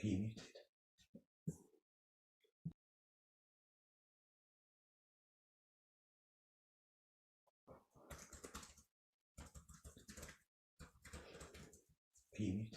Muted. Muted.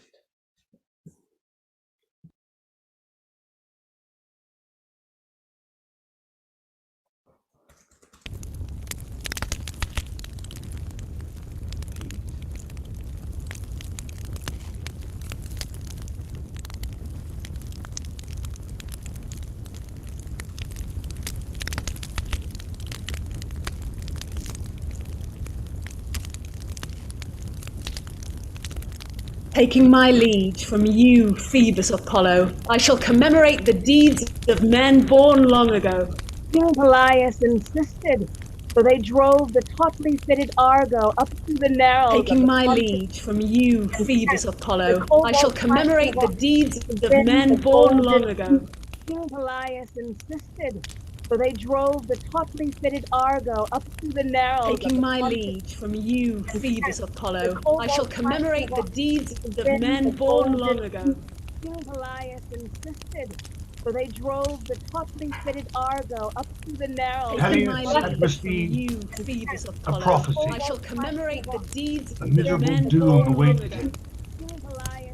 Taking my lead from you, Phoebus Apollo, I shall commemorate the deeds of men born long ago. King Phineus insisted, so they drove the tautly fitted Argo up through the narrows. Taking my lead from you, Phoebus Apollo, I shall commemorate the deeds of men born long ago. King Phineus insisted, so they drove the tautly fitted Argo up through the narrows. Taking my lead from you, Phoebus Apollo, I shall commemorate the deeds of men born long ago. King Phineus insisted, so they drove the tautly fitted Argo up through the narrows. Taking my Phineus lead had from received you, Phoebus Apollo, prophecy. I shall commemorate the deeds A of miserable men doom born long awaited ago. him.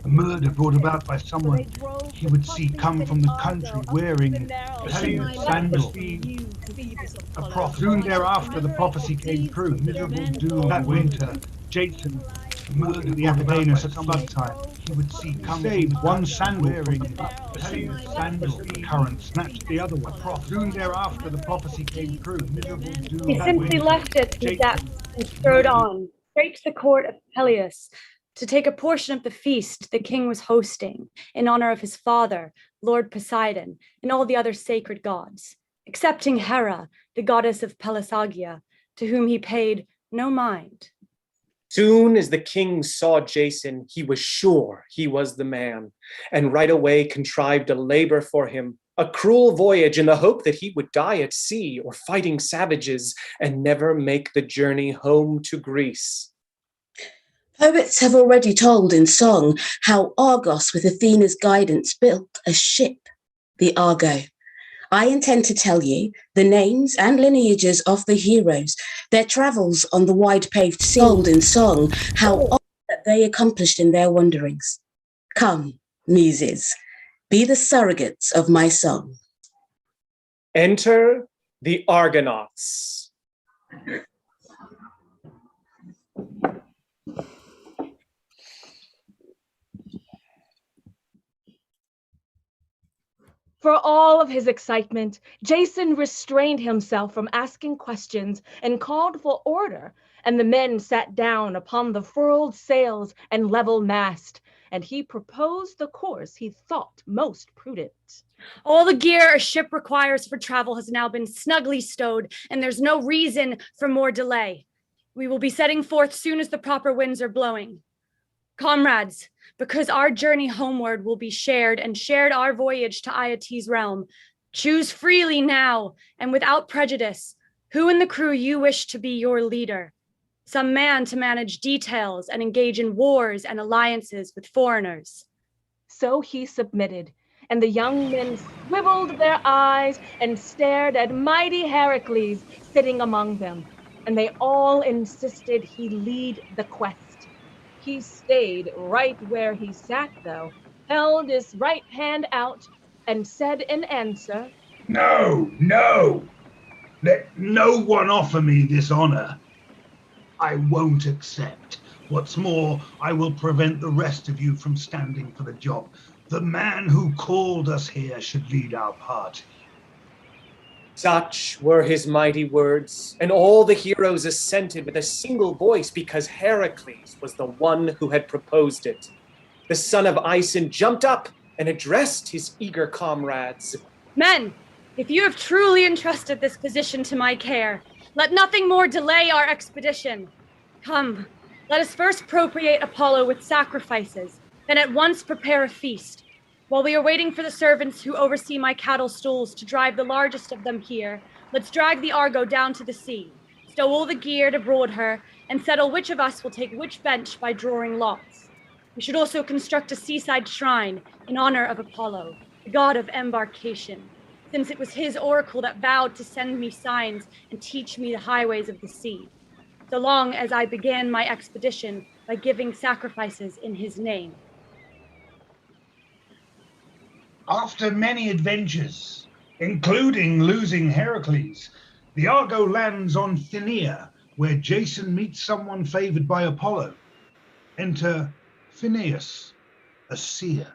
A murder brought about by someone he would see come from the country wearing a helmet sandal. A prophet. Soon thereafter, the prophecy came true. Miserable doom that winter. Jason murdered the Apollonius at flood time. He would see come saved one sandal from the helmet sandal. The current snatched the other one. Soon thereafter, the prophecy came true. Miserable doom. He that simply winter. left it to the depths and strode on, straight to the court of Phineus, to take a portion of the feast the king was hosting in honor of his father, Lord Poseidon, and all the other sacred gods, excepting Hera, the goddess of Pelasagia, to whom he paid no mind. Soon as the king saw Jason, he was sure he was the man, and right away contrived a labor for him, a cruel voyage in the hope that he would die at sea or fighting savages and never make the journey home to Greece. Poets have already told in song how Argos, with Athena's guidance, built a ship, the Argo. I intend to tell you the names and lineages of the heroes, their travels on the wide paved sea, told in song how all that they accomplished in their wanderings. Come, muses, be the surrogates of my song. Enter the Argonauts. For all of his excitement, Jason restrained himself from asking questions and called for order, and the men sat down upon the furled sails and level mast, and he proposed the course he thought most prudent. All the gear a ship requires for travel has now been snugly stowed, and there's no reason for more delay. We will be setting forth soon as the proper winds are blowing. Comrades, because our journey homeward will be shared and shared our voyage to Aietes' realm, choose freely now and without prejudice who in the crew you wish to be your leader. Some man to manage details and engage in wars and alliances with foreigners. So he submitted, and the young men swiveled their eyes and stared at mighty Heracles sitting among them, and they all insisted he lead the quest. He stayed right where he sat, though, held his right hand out, and said in answer, No, no! Let no one offer me this honor. I won't accept. What's more, I will prevent the rest of you from standing for the job. The man who called us here should lead our party. Such were his mighty words, and all the heroes assented with a single voice because Heracles was the one who had proposed it. The son of Aeson jumped up and addressed his eager comrades. Men, if you have truly entrusted this position to my care, let nothing more delay our expedition. Come, let us first propitiate Apollo with sacrifices, then at once prepare a feast. While we are waiting for the servants who oversee my cattle stalls to drive the largest of them here, let's drag the Argo down to the sea, stow all the gear to board her, and settle which of us will take which bench by drawing lots. We should also construct a seaside shrine in honor of Apollo, the god of embarkation, since it was his oracle that vowed to send me signs and teach me the highways of the sea, so long as I began my expedition by giving sacrifices in his name. After many adventures, including losing Heracles, the Argo lands on Thynia, where Jason meets someone favored by Apollo. Enter Phineas, a seer.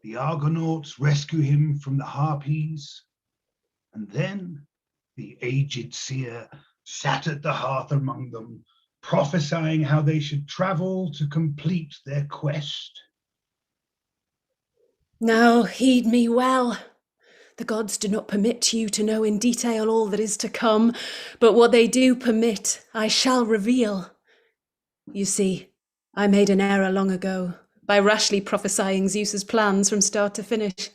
The Argonauts rescue him from the Harpies, and then the aged seer sat at the hearth among them, prophesying how they should travel to complete their quest. Now heed me well. The gods do not permit you to know in detail all that is to come, but what they do permit, I shall reveal. You see, I made an error long ago by rashly prophesying Zeus's plans from start to finish.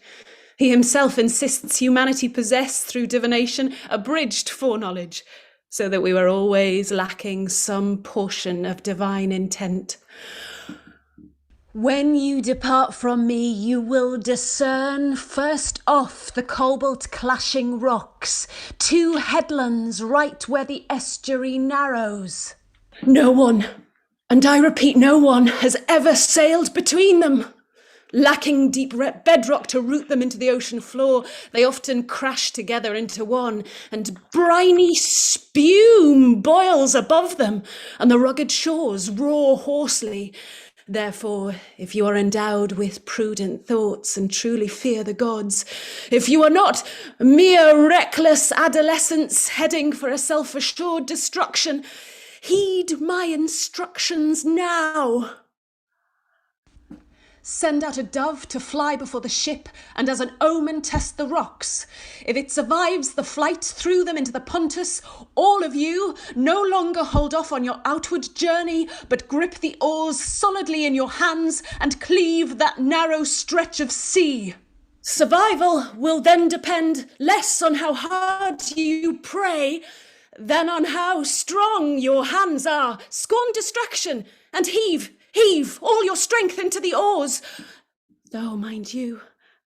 He himself insists humanity possess, through divination, abridged foreknowledge, so that we were always lacking some portion of divine intent. When you depart from me, you will discern first off the cobalt clashing rocks, 2 headlands right where the estuary narrows. No one, and I repeat no one, has ever sailed between them. Lacking deep bedrock to root them into the ocean floor, they often crash together into one, and briny spume boils above them, and the rugged shores roar hoarsely. Therefore, if you are endowed with prudent thoughts and truly fear the gods, if you are not mere reckless adolescents heading for a self-assured destruction, heed my instructions now. Send out a dove to fly before the ship, and as an omen test the rocks. If it survives the flight through them into the Pontus, all of you no longer hold off on your outward journey, but grip the oars solidly in your hands and cleave that narrow stretch of sea. Survival will then depend less on how hard you pray than on how strong your hands are. Scorn distraction and heave all your strength into the oars. Though, mind you,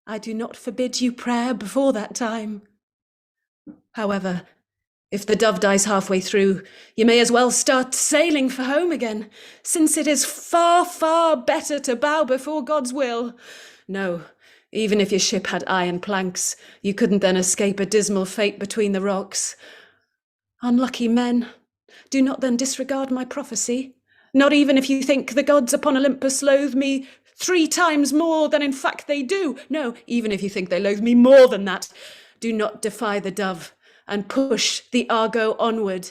I do not forbid you prayer before that time. However, if the dove dies halfway through, you may as well start sailing for home again, since it is far, far better to bow before God's will. No, even if your ship had iron planks, you couldn't then escape a dismal fate between the rocks. Unlucky men, do not then disregard my prophecy. Not even if you think the gods upon Olympus loathe me 3 times more than in fact they do. No, even if you think they loathe me more than that, do not defy the dove and push the Argo onward.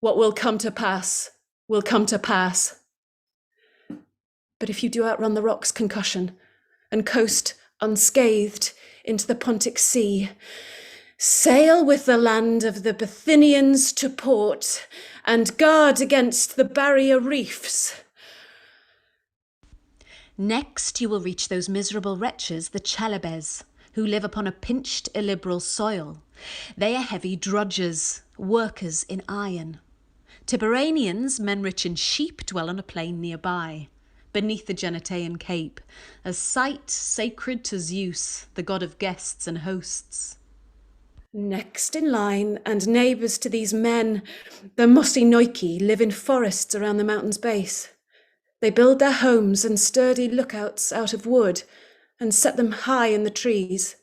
What will come to pass will come to pass. But if you do outrun the rock's concussion and coast unscathed into the Pontic Sea, sail with the land of the Bithynians to port and guard against the barrier reefs. Next you will reach those miserable wretches, the Chalybes, who live upon a pinched, illiberal soil. They are heavy drudgers, workers in iron. Tibaranians, men rich in sheep, dwell on a plain nearby, beneath the Genetaean Cape, a site sacred to Zeus, the god of guests and hosts. Next in line, and neighbours to these men, the Mossynoiki live in forests around the mountain's base. They build their homes and sturdy lookouts out of wood and set them high in the trees.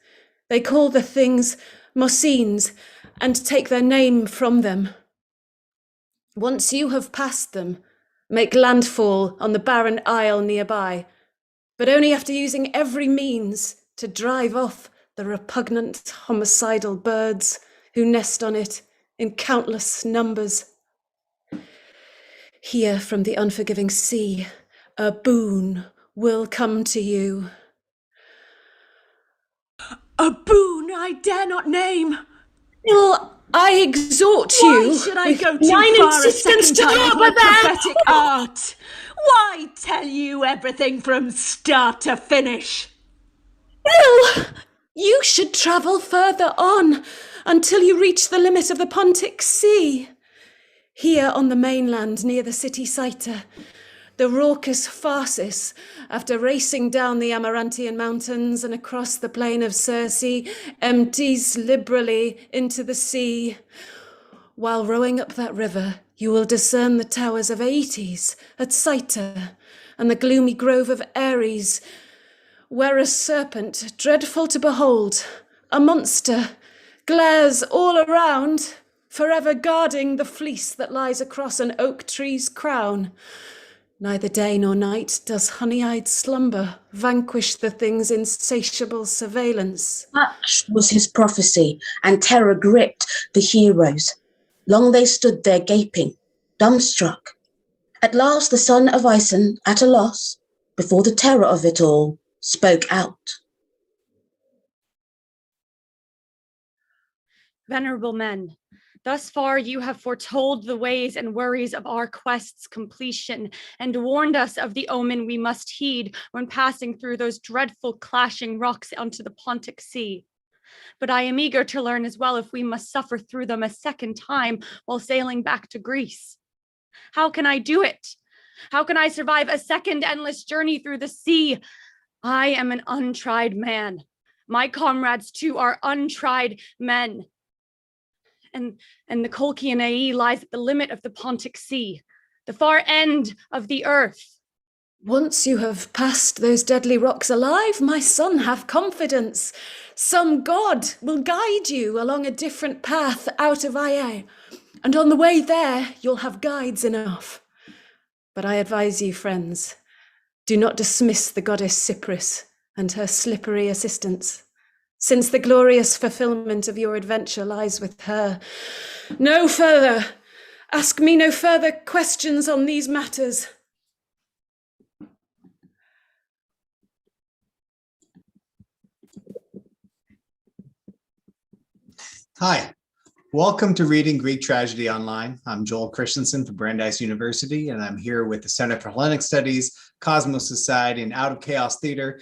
They call the things Mossynes and take their name from them. Once you have passed them, make landfall on the barren isle nearby, but only after using every means to drive off the repugnant homicidal birds who nest on it in countless numbers. Here from the unforgiving sea, a boon will come to you. A boon I dare not name. Still, I exhort you. Why should I go too far a second time with my prophetic art? Why tell you everything from start to finish? Well, you should travel further on, until you reach the limit of the Pontic Sea. Here on the mainland near the city Cyta, the raucous Phasis, after racing down the Amarantian mountains and across the plain of Circe, empties liberally into the sea. While rowing up that river, you will discern the towers of Aeetes at Cyta and the gloomy grove of Ares, where a serpent, dreadful to behold, a monster, glares all around, forever guarding the fleece that lies across an oak tree's crown. Neither day nor night does honey-eyed slumber vanquish the thing's insatiable surveillance. Such was his prophecy, and terror gripped the heroes. Long they stood there gaping, dumbstruck. At last the son of Aeson, at a loss, before the terror of it all, spoke out. Venerable men, thus far you have foretold the ways and worries of our quest's completion and warned us of the omen we must heed when passing through those dreadful clashing rocks onto the Pontic Sea. But I am eager to learn as well if we must suffer through them a second time while sailing back to Greece. How can I do it? How can I survive a second endless journey through the sea? I am an untried man. My comrades too are untried men. And the Colchian Aie lies at the limit of the Pontic Sea, the far end of the earth. Once you have passed those deadly rocks alive, my son, have confidence. Some god will guide you along a different path out of Aie, and on the way there, you'll have guides enough. But I advise you, friends, do not dismiss the goddess Cypris and her slippery assistants, since the glorious fulfillment of your adventure lies with her. No further. Ask me no further questions on these matters. Hi, welcome to Reading Greek Tragedy Online. I'm Joel Christensen from Brandeis University, and I'm here with the Center for Hellenic Studies, Cosmos Society, and Out of Chaos Theater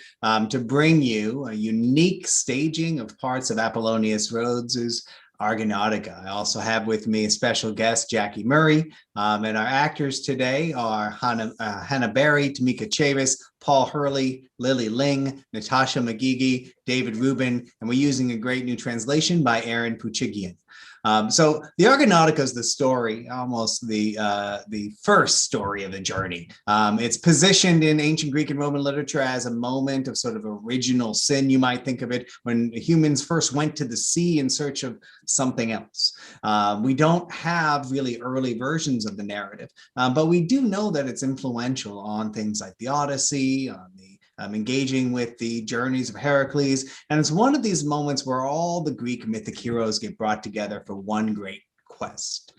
to bring you a unique staging of parts of Apollonius Rhodes's Argonautica. I also have with me a special guest, Jackie Murray, and our actors today are Hannah Barrie, Tamieka Chavis, Paul Hurley, Lily Ling, Natasha Magigi, David Rubin, and we're using a great new translation by Aaron Poochigian. So the Argonautica is the story, almost the first story of the journey. It's positioned in ancient Greek and Roman literature as a moment of sort of original sin, you might think of it, when humans first went to the sea in search of something else. We don't have really early versions of the narrative, but we do know that it's influential on things like the Odyssey, on the engaging with the journeys of Heracles. And it's one of these moments where all the Greek mythic heroes get brought together for one great quest.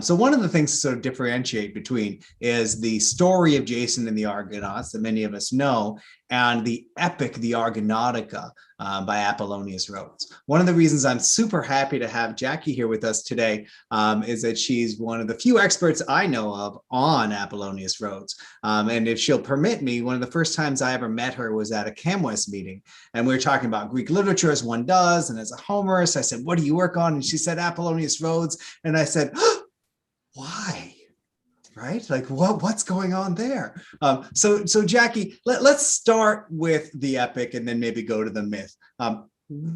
So one of the things to sort of differentiate between is the story of Jason and the Argonauts that many of us know, and the epic, the Argonautica by Apollonius Rhodes. One of the reasons I'm super happy to have Jackie here with us today is that she's one of the few experts I know of on Apollonius Rhodes. And if she'll permit me, one of the first times I ever met her was at a CamWest meeting. And we were talking about Greek literature as one does. And as a Homerist, I said, what do you work on? And she said, Apollonius Rhodes. And I said, oh, why? Right? Like what's going on there? So Jackie, let's start with the epic and then maybe go to the myth.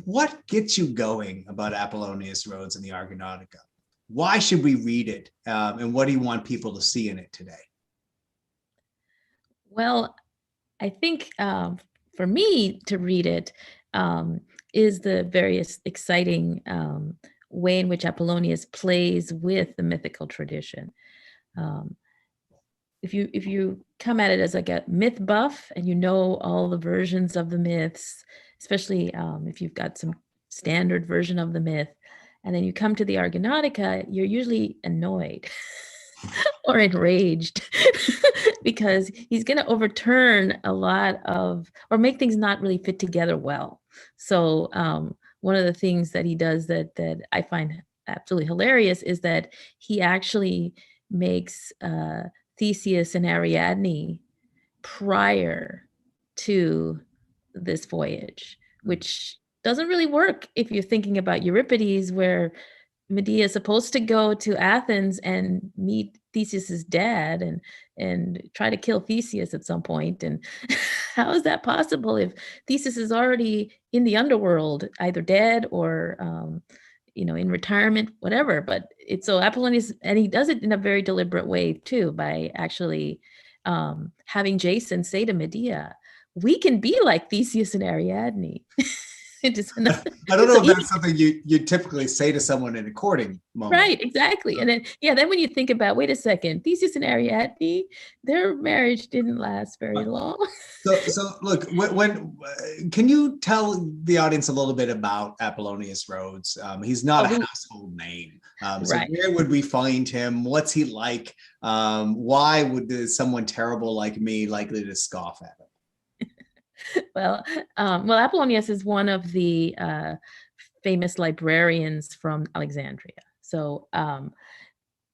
What gets you going about Apollonius Rhodes and the Argonautica? Why should we read it? And what do you want people to see in it today? Well, I think for me to read it is the various exciting way in which Apollonius plays with the mythical tradition. If you come at it as like a myth buff and you know all the versions of the myths, especially if you've got some standard version of the myth, and then you come to the Argonautica, you're usually annoyed or enraged because he's going to overturn a lot of, or make things not really fit together well. So one of the things that he does that I find absolutely hilarious is that he actually makes Theseus and Ariadne prior to this voyage, which doesn't really work if you're thinking about Euripides, where Medea is supposed to go to Athens and meet Theseus's dad and try to kill Theseus at some point. And how is that possible if Theseus is already in the underworld, either dead or in retirement, whatever? But it's so Apollonius, and he does it in a very deliberate way too, by actually having Jason say to Medea, we can be like Theseus and Ariadne. I don't know if that's something you typically say to someone in a courting moment. Right, exactly. And then when you think about, wait a second, Theseus and Ariadne, their marriage didn't last very long. So look, when can you tell the audience a little bit about Apollonius Rhodes? He's not a household name. So right. Where would we find him? What's he like? Why would someone terrible like me likely to scoff at him? Well, Apollonius is one of the famous librarians from Alexandria. So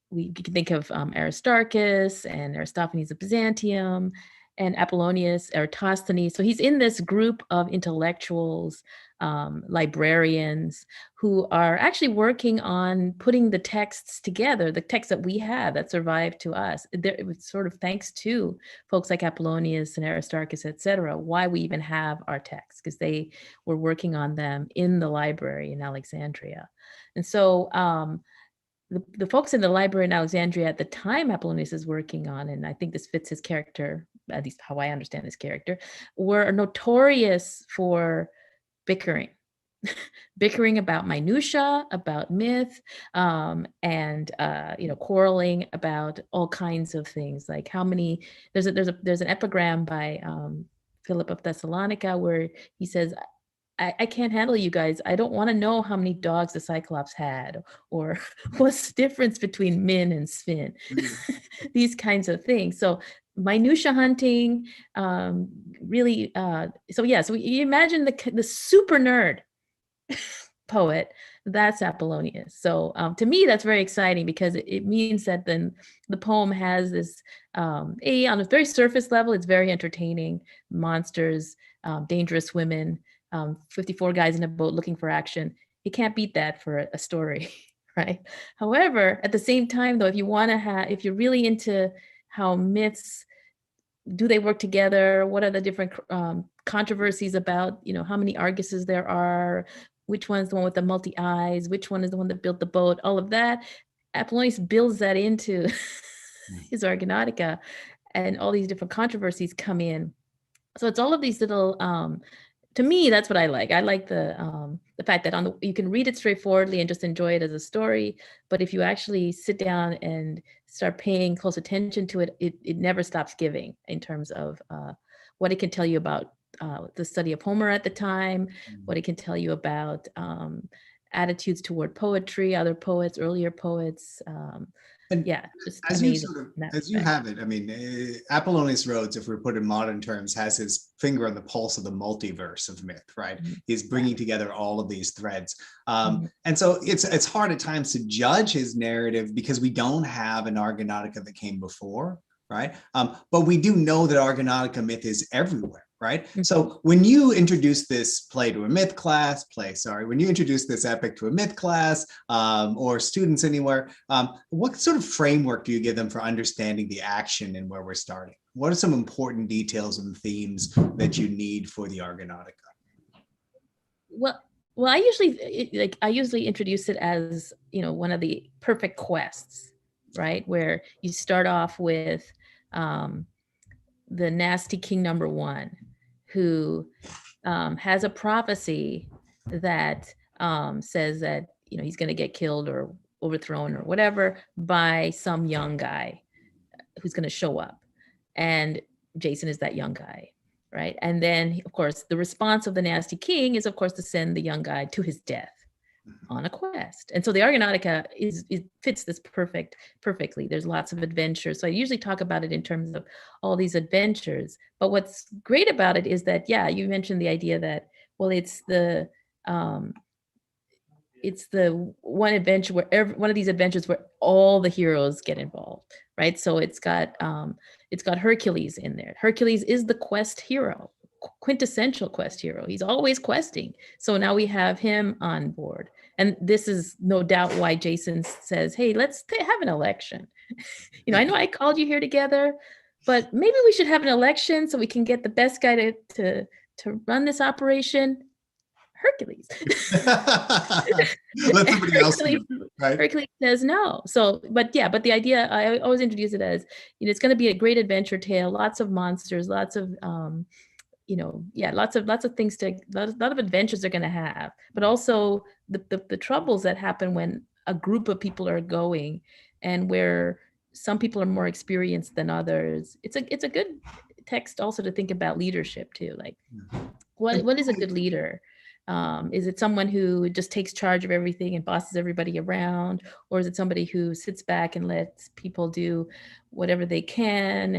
we can think of Aristarchus and Aristophanes of Byzantium and Apollonius, Eratosthenes. So he's in this group of intellectuals, librarians, who are actually working on putting the texts together, the texts that we have that survived to us. It was sort of thanks to folks like Apollonius and Aristarchus, et cetera, why we even have our texts, because they were working on them in the library in Alexandria. And so the folks in the library in Alexandria at the time Apollonius is working on, and I think this fits his character, at least how I understand his character, were notorious for bickering. Bickering about minutia, about myth, and quarreling about all kinds of things, like how many. There's an epigram by Philip of Thessalonica where he says, I can't handle you guys. I don't want to know how many dogs the Cyclops had, or what's the difference between Min and Sven. These kinds of things. So minutia hunting, really. So you imagine the super nerd poet. That's Apollonius. So to me, that's very exciting, because it means that then the poem has this, on a very surface level, it's very entertaining. Monsters, dangerous women, 54 guys in a boat looking for action. You can't beat that for a story, right? However, at the same time, though, if you're really into how myths, do they work together? What are the different controversies about, how many Arguses there are? Which one's the one with the multi-eyes? Which one is the one that built the boat? All of that. Apollonius builds that into his Argonautica, and all these different controversies come in. So it's all of these little, to me, that's what I like. I like the fact that you can read it straightforwardly and just enjoy it as a story. But if you actually sit down and start paying close attention to it, it never stops giving in terms of what it can tell you about the study of Homer at the time, what it can tell you about attitudes toward poetry, other poets, earlier poets. Just as amazing. You have it. I mean, Apollonius Rhodes, if we're put in modern terms, has his finger on the pulse of the multiverse of myth, right? Mm-hmm. He's bringing together all of these threads. And so it's hard at times to judge his narrative because we don't have an Argonautica that came before, right? But we do know that Argonautica myth is everywhere. Right. Mm-hmm. So when you introduce this play to a myth class, when you introduce this epic to a myth class or students anywhere, what sort of framework do you give them for understanding the action and where we're starting? What are some important details and themes that you need for the Argonautica? Well, I usually introduce it as, one of the perfect quests, right? Where you start off with the nasty king number one, who has a prophecy that says that he's going to get killed or overthrown or whatever by some young guy who's going to show up, and Jason is that young guy, right? And then, of course, the response of the nasty king is, of course, to send the young guy to his death on a quest. And so the Argonautica fits this perfectly. There's lots of adventures. So I usually talk about it in terms of all these adventures. But what's great about it is that, you mentioned the idea that, it's the one adventure one of these adventures where all the heroes get involved, right? So it's got Hercules in there. Hercules is the quest hero, quintessential quest hero. He's always questing. So now we have him on board. And this is no doubt why Jason says, hey, let's have an election. I know I called you here together, but maybe we should have an election so we can get the best guy to run this operation. Hercules. Let somebody else do it, right? Hercules says no. So, but the idea, I always introduce it as, it's going to be a great adventure tale, lots of monsters, lots of, lots of things a lot of adventures they're going to have, but also the troubles that happen when a group of people are going, and where some people are more experienced than others. It's a good text also to think about leadership too. Like, what is a good leader? Is it someone who just takes charge of everything and bosses everybody around? Or is it somebody who sits back and lets people do whatever they can?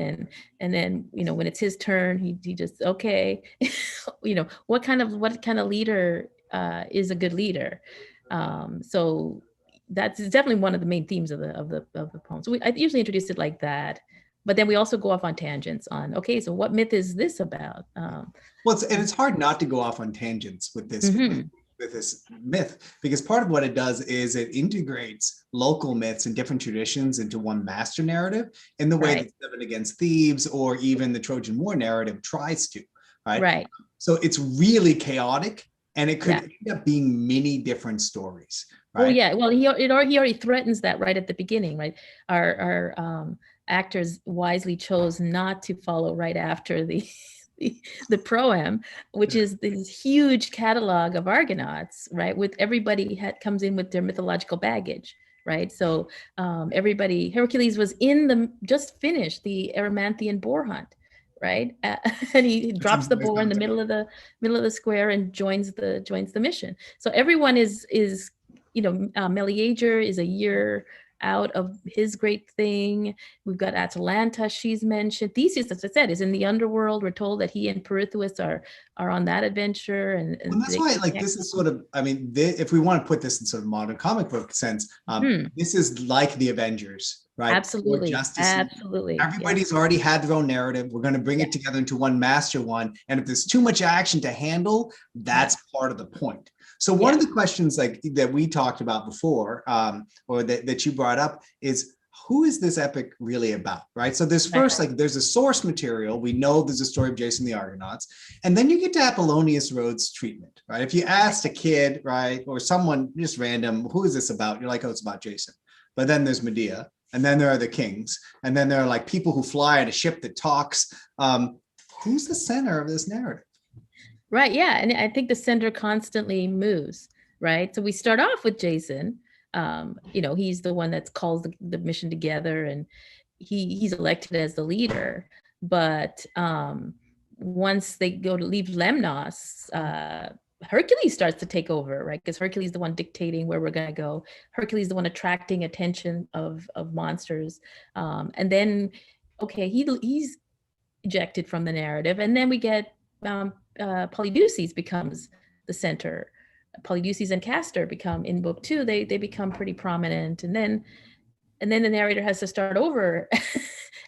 And then, when it's his turn, he just, okay, what kind of leader is a good leader? So that's definitely one of the main themes of the poem. So I usually introduce it like that. But then we also go off on tangents on, okay, so what myth is this about? It's hard not to go off on tangents with this, with this myth, because part of what it does is it integrates local myths and different traditions into one master narrative in the way that Seven Against Thebes or even the Trojan War narrative tries to, right? Right. So it's really chaotic, and it could end up being many different stories. Right? Oh yeah, well he already threatens that right at the beginning, right? Our actors wisely chose not to follow right after the proem, which is this huge catalog of Argonauts, right? With everybody comes in with their mythological baggage, right? So Hercules was just finished the Erymanthian boar hunt, right? And he drops the boar in the middle of the square and joins the mission. So everyone is Meleager is a year out of his great thing. We've got Atalanta, she's mentioned. Theseus, as I said, is in the underworld. We're told that he and Pirithous are on that adventure. And that's why, this is sort of, if we want to put this in sort of modern comic book sense, this is like the Avengers, right? Absolutely. Absolutely. Everybody's already had their own narrative. We're going to bring it together into one master one. And if there's too much action to handle, that's part of the point. So one of the questions that we talked about before, or that you brought up, is who is this epic really about, right? So there's there's a source material. We know there's a story of Jason the Argonauts, and then you get to Apollonius of Rhodes' treatment, right? If you asked a kid, right, or someone just random, who is this about? You're like, oh, it's about Jason. But then there's Medea, and then there are the kings, and then there are people who fly in a ship that talks. Who's the center of this narrative? Right. Yeah. And I think the center constantly moves. Right. So we start off with Jason. He's the one that calls the mission together, and he's elected as the leader. But once they go to leave Lemnos, Hercules starts to take over, right? Because Hercules is the one dictating where we're going to go. Hercules is the one attracting attention of monsters. And then, he's ejected from the narrative. And then we get Polydeuces becomes the center. Polydeuces and Castor become, in book 2, they become pretty prominent. And then the narrator has to start over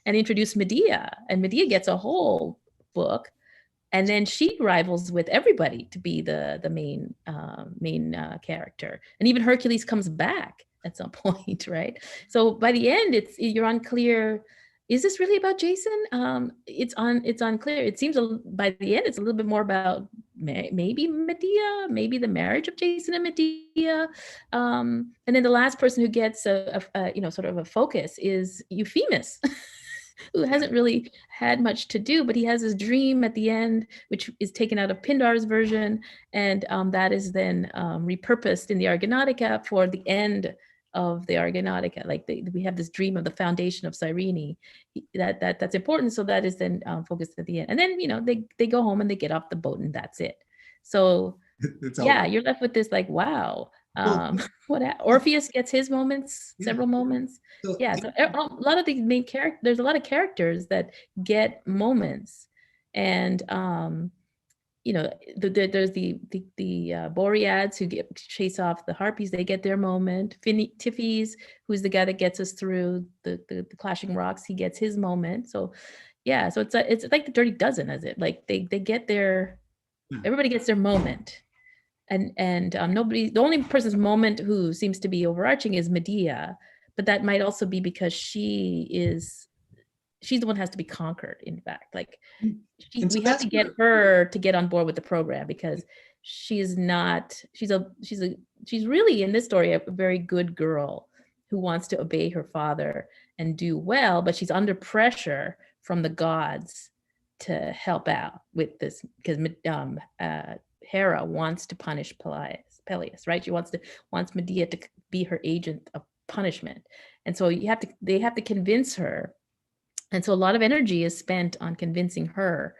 and introduce Medea. And Medea gets a whole book. And then she rivals with everybody to be the main character. And even Hercules comes back at some point, right? So by the end, you're unclear. Is this really about Jason? It's unclear. It seems by the end, it's a little bit more about maybe Medea, maybe the marriage of Jason and Medea. And then the last person who gets sort of a focus is Euphemus, who hasn't really had much to do, but he has his dream at the end, which is taken out of Pindar's version. And that is then repurposed in the Argonautica for the end of the Argonautica. We have this dream of the foundation of Cyrene that's important. So that is then focused at the end. And then, they go home and they get off the boat, and that's it. So you're left with this wow. Orpheus gets his moments, several moments. So a lot of the main characters, there's a lot of characters that get moments. And there's the Boreads who chase off the Harpies. They get their moment. Tiphys, who's the guy that gets us through the clashing rocks, he gets his moment. So Yeah, so it's like the Dirty Dozen, as it like they get their, everybody gets their moment, and nobody, the only person's moment who seems to be overarching is Medea, but that might also be because she's the one who has to be conquered. In fact, like we have to get her to get on board with the program, because she's really in this story a very good girl who wants to obey her father and do well, but she's under pressure from the gods to help out with this, because Hera wants to punish Peleus, right? She wants Medea to be her agent of punishment, and so they have to convince her, and so a lot of energy is spent on convincing her,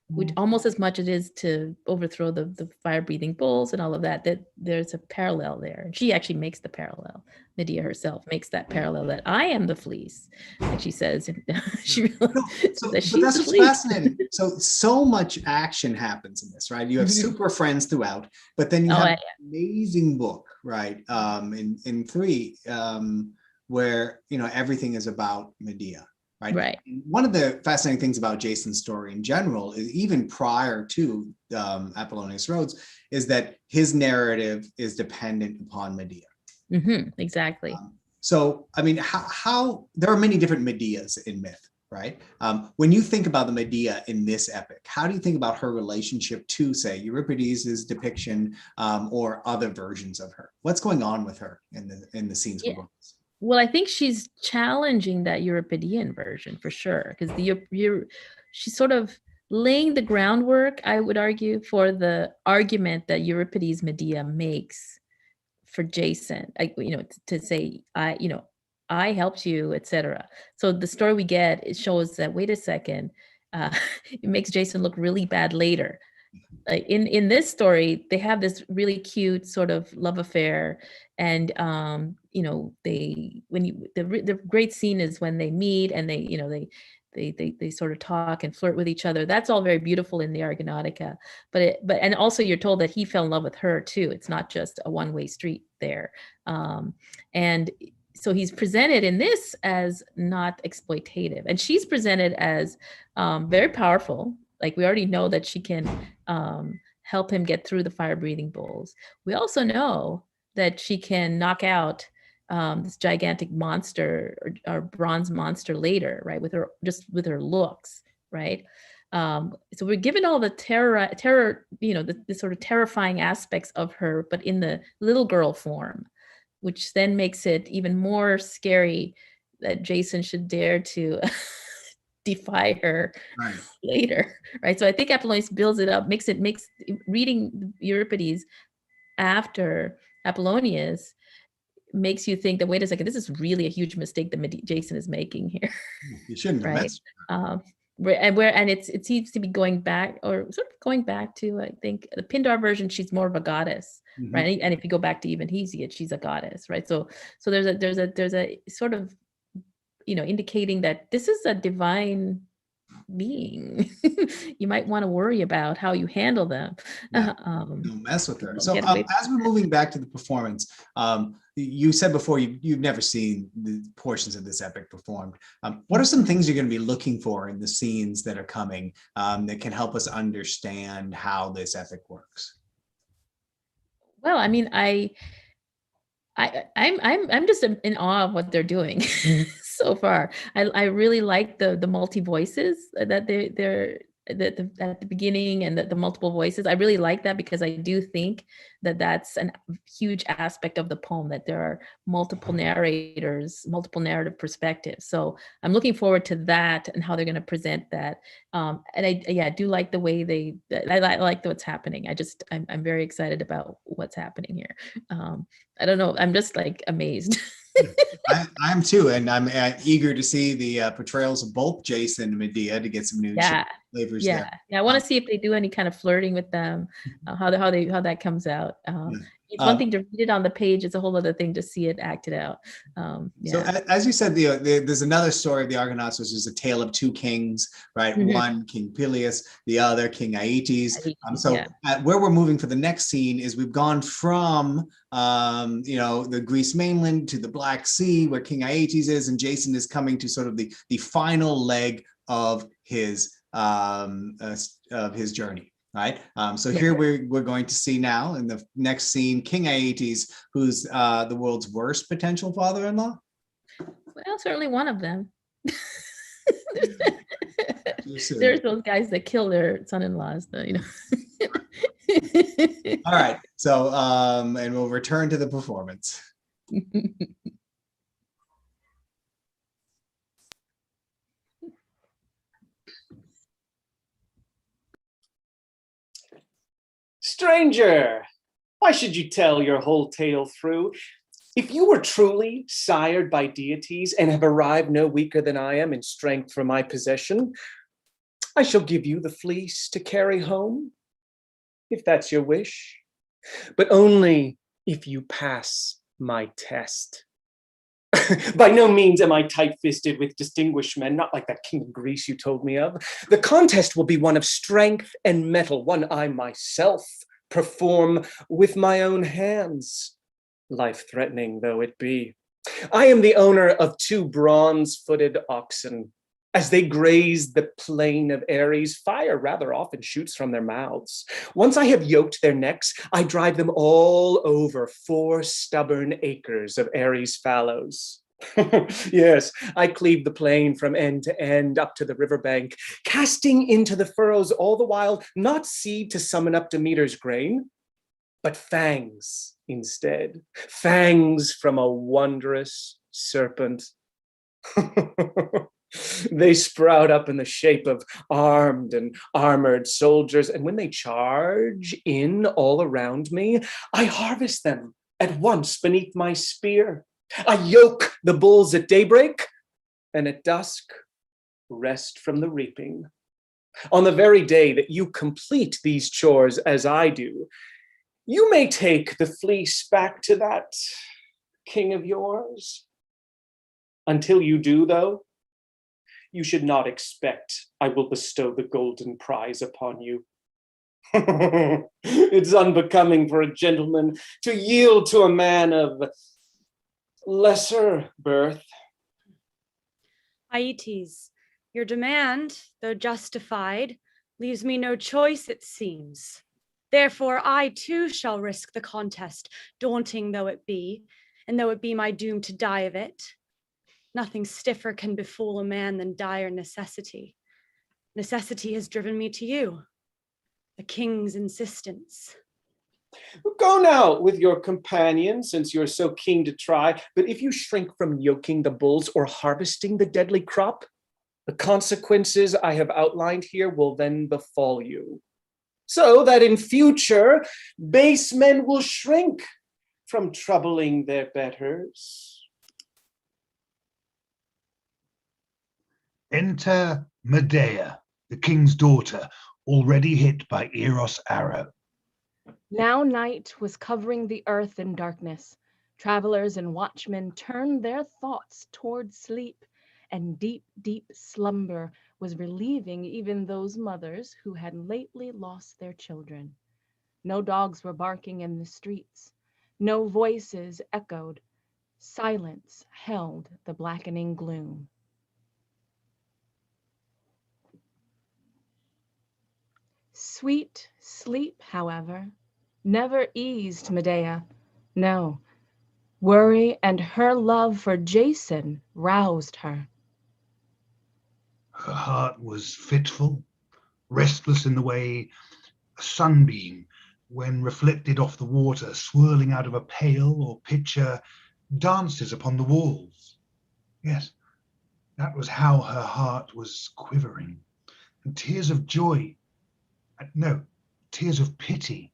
which almost as much it is to overthrow the fire-breathing bulls and all of that, that there's a parallel there. And she actually makes the parallel. Medea herself makes that parallel, that I am the fleece, like she says. But that's what's fascinating. So much action happens in this, right? You have super friends throughout, but then you have an amazing book, right? In 3, where, everything is about Medea. Right. One of the fascinating things about Jason's story in general is, even prior to Apollonius Rhodes, is that his narrative is dependent upon Medea. Exactly. So, I mean, how there are many different Medeas in myth, right? When you think about the Medea in this epic, how do you think about her relationship to, say, Euripides' depiction, or other versions of her? What's going on with her in the scenes we're going to see? Well, I think she's challenging that Euripidean version for sure, because she's sort of laying the groundwork, I would argue, for the argument that Euripides' Medea makes for Jason, to say, I helped you, etc. So the story we get, it shows that, wait a second, it makes Jason look really bad later. In this story, they have this really cute sort of love affair, and the great scene is when they meet and they sort of talk and flirt with each other. That's all very beautiful in the Argonautica, and also you're told that he fell in love with her too. It's not just a one-way street there, and so he's presented in this as not exploitative, and she's presented as very powerful. Like, we already know that she can help him get through the fire-breathing bulls. We also know that she can knock out this gigantic monster or bronze monster later, right? With her looks, right? So we're given all the terror, the sort of terrifying aspects of her, but in the little girl form, which then makes it even more scary that Jason should dare to defy her later, right? So I think Apollonius builds it up, makes reading Euripides after Apollonius makes you think that, wait a second, this is really a huge mistake that Jason is making here. You shouldn't have messed. And it seems to be going back to, I think, the Pindar version, she's more of a goddess, right? And if you go back to even Hesiod, she's a goddess, right? So there's a sort of, indicating that this is a divine being. You might want to worry about how you handle them. Don't mess with her. So as we're moving back to the performance, you said before you've never seen the portions of this epic performed. What are some things you're going to be looking for in the scenes that are coming that can help us understand how this epic works? Well, I mean, I'm just in awe of what they're doing so far. I really like the multi voices that they're at the beginning, and the multiple voices. I really like that, because I do think that that's a huge aspect of the poem, that there are multiple narrators, multiple narrative perspectives. So I'm looking forward to that and how they're going to present that. And I do like the way I like what's happening. I'm very excited about what's happening here. I don't know. I'm just like amazed. I'm too, and I'm eager to see the portrayals of both Jason and Medea to get some new flavors there. Yeah, I want to see if they do any kind of flirting with them, how that comes out. It's one thing to read it on the page; it's a whole other thing to see it acted out. So, as you said, there's another story of the Argonauts, which is a tale of two kings, right? One, King Peleus, the other, King Aietes. Where we're moving for the next scene is we've gone from the Greece mainland to the Black Sea, where King Aietes is, and Jason is coming to sort of the final leg of his journey. Right. So here we're going to see now in the next scene, King Aietes, who's the world's worst potential father-in-law. Well, certainly one of them. There's those guys that kill their son-in-laws, you know. All right. So, and we'll return to the performance. Stranger, why should you tell your whole tale through? If you were truly sired by deities and have arrived no weaker than I am in strength for my possession, I shall give you the fleece to carry home, if that's your wish, but only if you pass my test. By no means am I tight-fisted with distinguished men, not like that king of Greece you told me of. The contest will be one of strength and mettle, one I myself perform with my own hands, life-threatening though it be. I am the owner of 2 bronze-footed oxen. As they graze the plain of Ares, fire rather often shoots from their mouths. Once I have yoked their necks, I drive them all over 4 stubborn acres of Ares fallows. Yes, I cleave the plain from end to end up to the riverbank, casting into the furrows all the while not seed to summon up Demeter's grain, but fangs instead, fangs from a wondrous serpent. They sprout up in the shape of armed and armored soldiers, and when they charge in all around me, I harvest them at once beneath my spear. I yoke the bulls at daybreak, and at dusk rest from the reaping. On the very day that you complete these chores as I do, you may take the fleece back to that king of yours. Until you do, though, you should not expect I will bestow the golden prize upon you. It's unbecoming for a gentleman to yield to a man of lesser birth. Aietes, your demand, though justified, leaves me no choice, it seems. Therefore, I too shall risk the contest, daunting though it be, and though it be my doom to die of it. Nothing stiffer can befool a man than dire necessity. Necessity has driven me to you, the king's insistence. Go now with your companion, since you're so keen to try, but if you shrink from yoking the bulls or harvesting the deadly crop, the consequences I have outlined here will then befall you, so that in future, base men will shrink from troubling their betters. Enter Medea, the king's daughter, already hit by Eros' arrow. Now night was covering the earth in darkness. Travelers and watchmen turned their thoughts toward sleep, and deep, deep slumber was relieving even those mothers who had lately lost their children. No dogs were barking in the streets. No voices echoed. Silence held the blackening gloom. Sweet sleep, however, never eased Medea. No, worry and her love for Jason roused her. Her heart was fitful, restless in the way a sunbeam, when reflected off the water, swirling out of a pail or pitcher, dances upon the walls. Yes, that was how her heart was quivering, and tears of joy, no, tears of pity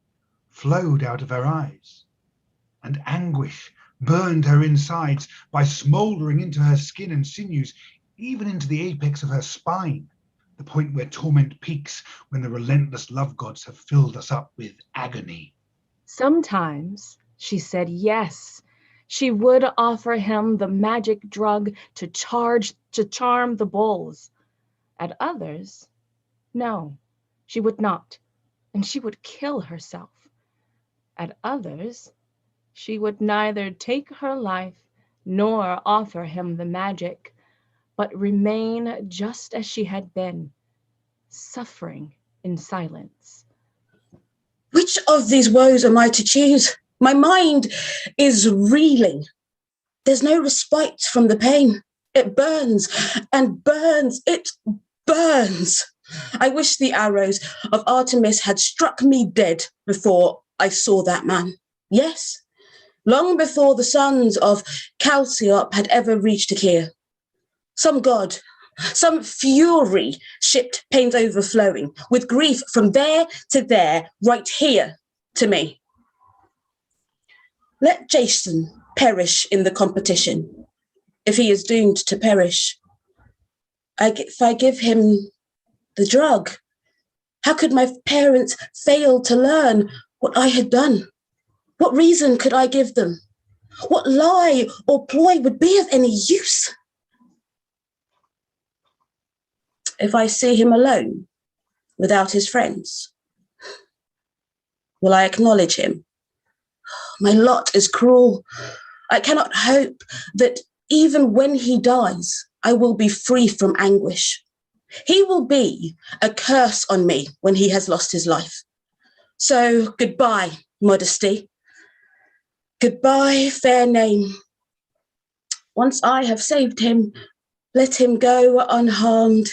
flowed out of her eyes, and anguish burned her insides by smouldering into her skin and sinews, even into the apex of her spine, the point where torment peaks when the relentless love gods have filled us up with agony. Sometimes she said yes, she would offer him the magic drug to charm the bulls. At others, no, she would not, and she would kill herself. At others, she would neither take her life nor offer him the magic, but remain just as she had been, suffering in silence. Which of these woes am I to choose? My mind is reeling. There's no respite from the pain. It burns and burns. It burns. I wish the arrows of Artemis had struck me dead before I saw that man. Yes, long before the sons of Chalciope had ever reached Achaea. Some god, some fury shipped pains overflowing, with grief from there to there, right here to me. Let Jason perish in the competition, if he is doomed to perish. If I give him the drug, how could my parents fail to learn what I had done? What reason could I give them? What lie or ploy would be of any use? If I see him alone, without his friends, will I acknowledge him? My lot is cruel. I cannot hope that even when he dies, I will be free from anguish. He will be a curse on me when he has lost his life. So goodbye, modesty. Goodbye, fair name. Once I have saved him, let him go unharmed,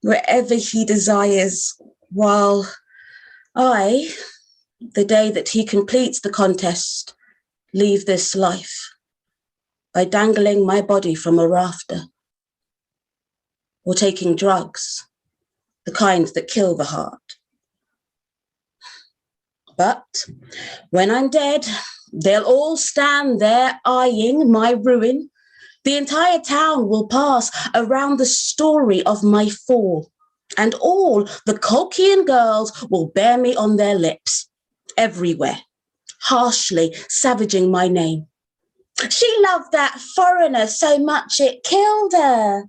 wherever he desires, while I, the day that he completes the contest, leave this life by dangling my body from a rafter or taking drugs, the kind that kill the heart. But when I'm dead, they'll all stand there eyeing my ruin. The entire town will pass around the story of my fall, and all the Colchian girls will bear me on their lips, everywhere, harshly savaging my name. She loved that foreigner so much it killed her.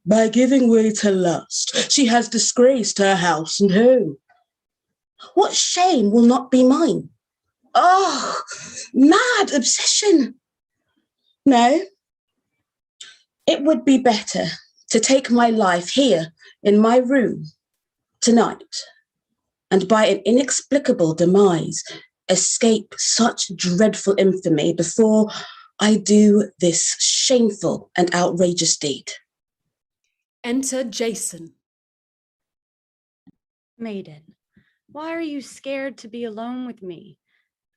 By giving way to lust, she has disgraced her house and home. What shame will not be mine? Oh, mad obsession. No, it would be better to take my life here in my room tonight, and by an inexplicable demise, escape such dreadful infamy before I do this shameful and outrageous deed. Enter Jason. Maiden, why are you scared to be alone with me?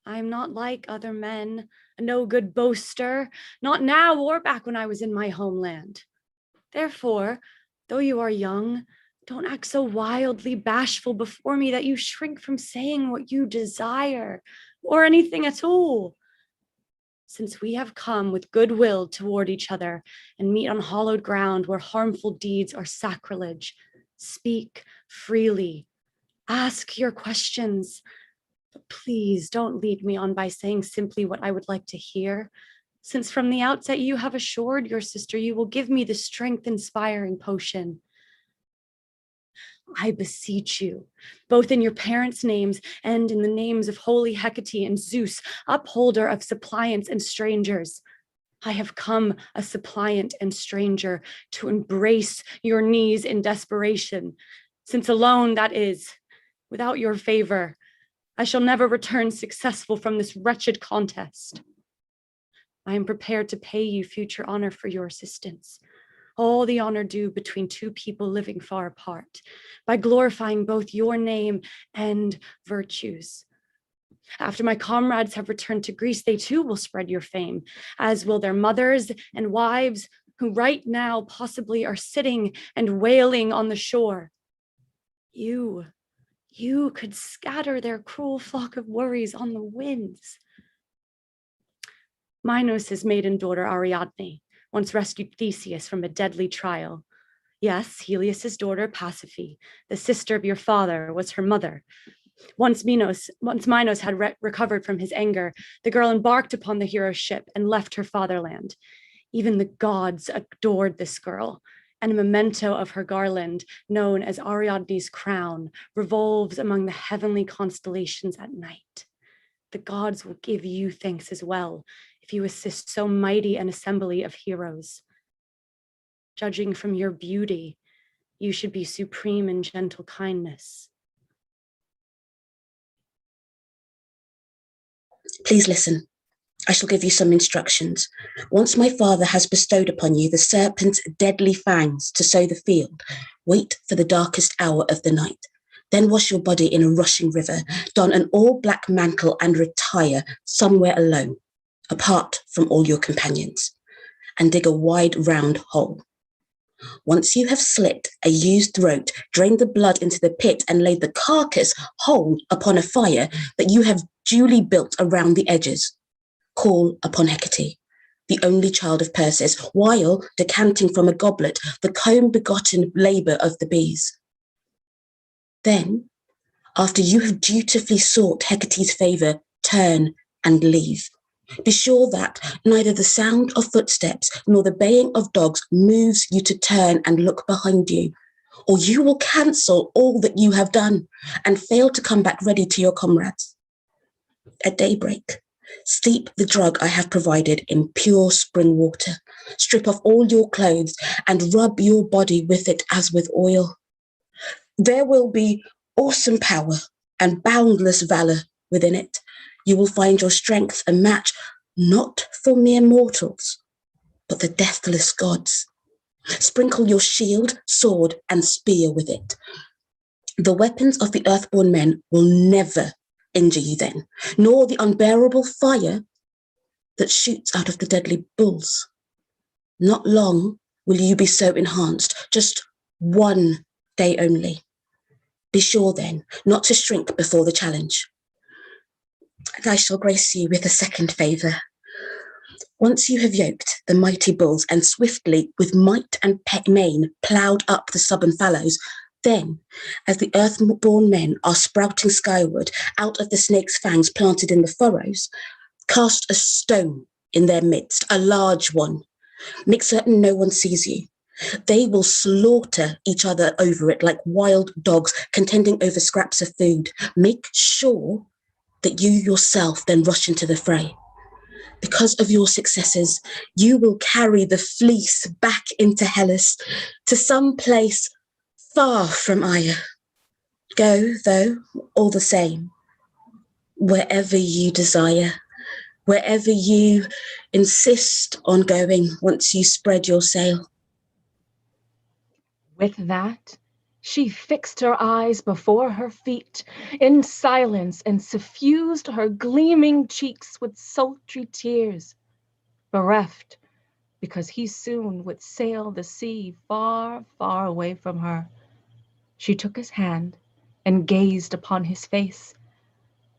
I am not like other men, a no-good boaster, not now or back when I was in my homeland. Therefore, though you are young, don't act so wildly bashful before me that you shrink from saying what you desire, or anything at all. Since we have come with goodwill toward each other and meet on hallowed ground where harmful deeds are sacrilege, speak freely, ask your questions, but please don't lead me on by saying simply what I would like to hear, since from the outset you have assured your sister you will give me the strength-inspiring potion. I beseech you, both in your parents' names and in the names of holy Hecate and Zeus, upholder of suppliants and strangers. I have come a suppliant and stranger to embrace your knees in desperation, since alone, that is, without your favor, I shall never return successful from this wretched contest. I am prepared to pay you future honor for your assistance, all the honor due between two people living far apart, by glorifying both your name and virtues. After my comrades have returned to Greece, they too will spread your fame, as will their mothers and wives, who right now possibly are sitting and wailing on the shore. You could scatter their cruel flock of worries on the winds. Minos' maiden daughter Ariadne once rescued Theseus from a deadly trial. Yes, Helios's daughter Pasiphae, the sister of your father, was her mother. Once Minos had recovered from his anger, the girl embarked upon the hero's ship and left her fatherland. Even the gods adored this girl, and a memento of her garland, known as Ariadne's crown, revolves among the heavenly constellations at night. The gods will give you thanks as well, if you assist so mighty an assembly of heroes. Judging from your beauty, you should be supreme in gentle kindness. Please listen. I shall give you some instructions. Once my father has bestowed upon you the serpent's deadly fangs to sow the field, wait for the darkest hour of the night. Then wash your body in a rushing river, don an all-black mantle and retire somewhere alone, apart from all your companions, and dig a wide round hole. Once you have slit a ewe's throat, drained the blood into the pit and laid the carcass whole upon a fire that you have duly built around the edges, call upon Hecate, the only child of Perseus, while decanting from a goblet the comb-begotten labour of the bees. Then, after you have dutifully sought Hecate's favour, turn and leave. Be sure that neither the sound of footsteps nor the baying of dogs moves you to turn and look behind you, or you will cancel all that you have done and fail to come back ready to your comrades. At daybreak, steep the drug I have provided in pure spring water, strip off all your clothes and rub your body with it as with oil. There will be awesome power and boundless valour within it. You will find your strength a match not for mere mortals, but the deathless gods. Sprinkle your shield, sword, and spear with it. The weapons of the earthborn men will never injure you then, nor the unbearable fire that shoots out of the deadly bulls. Not long will you be so enhanced, just 1 day only. Be sure then not to shrink before the challenge. And I shall grace you with a second favour. Once you have yoked the mighty bulls and swiftly, with might and main, ploughed up the stubborn fallows, then, as the earthborn men are sprouting skyward out of the snake's fangs planted in the furrows, cast a stone in their midst, a large one. Make certain no one sees you. They will slaughter each other over it like wild dogs contending over scraps of food. Make sure that you yourself then rush into the fray. Because of your successes, you will carry the fleece back into Hellas, to some place far from Aia. Go, though, all the same, wherever you desire, wherever you insist on going once you spread your sail. With that, she fixed her eyes before her feet in silence and suffused her gleaming cheeks with sultry tears, bereft because he soon would sail the sea far, far away from her. She took his hand and gazed upon his face.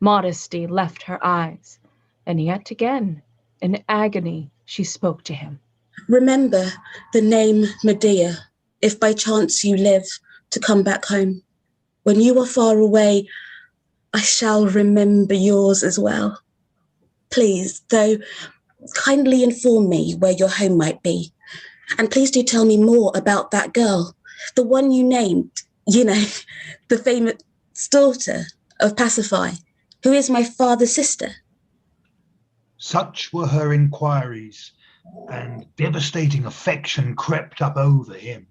Modesty left her eyes, and yet again, in agony, she spoke to him. Remember the name Medea, if by chance you live to come back home. When you are far away, I shall remember yours as well. Please, though, kindly inform me where your home might be. And please do tell me more about that girl, the one you named, the famous daughter of Pasiphae, who is my father's sister. Such were her inquiries, and devastating affection crept up over him,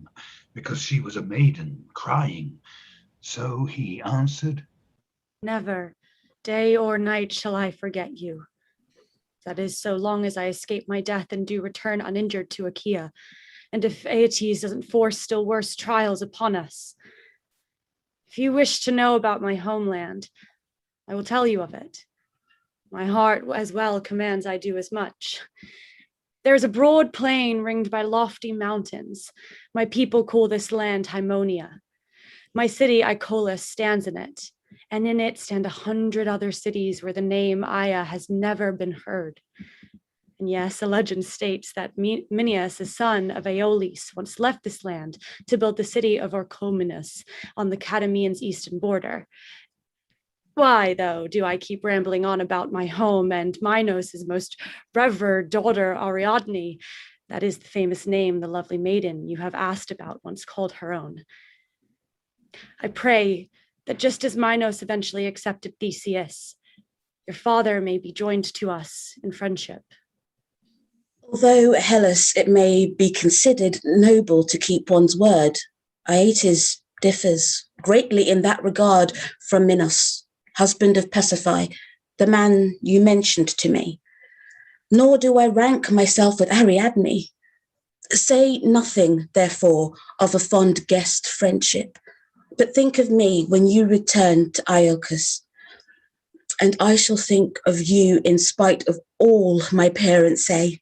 because she was a maiden crying. So he answered, Never, day or night, shall I forget you. That is, so long as I escape my death and do return uninjured to Achaea, and if Aietes doesn't force still worse trials upon us. If you wish to know about my homeland, I will tell you of it. My heart as well commands I do as much. There is a broad plain ringed by lofty mountains. My people call this land Hymonia. My city, Icolus, stands in it, and in it stand 100 other cities where the name Aia has never been heard. And yes, a legend states that Phineus, the son of Aeetes, once left this land to build the city of Orchomenus on the Cadmean's eastern border. Why, though, do I keep rambling on about my home and Minos' most revered daughter, Ariadne? That is the famous name the lovely maiden you have asked about once called her own. I pray that just as Minos eventually accepted Theseus, your father may be joined to us in friendship. Although Hellas, it may be considered noble to keep one's word, Aietes differs greatly in that regard from Minos, husband of Pasiphae, the man you mentioned to me. Nor do I rank myself with Ariadne. Say nothing, therefore, of a fond guest friendship, but think of me when you return to Iolcus. And I shall think of you in spite of all my parents say.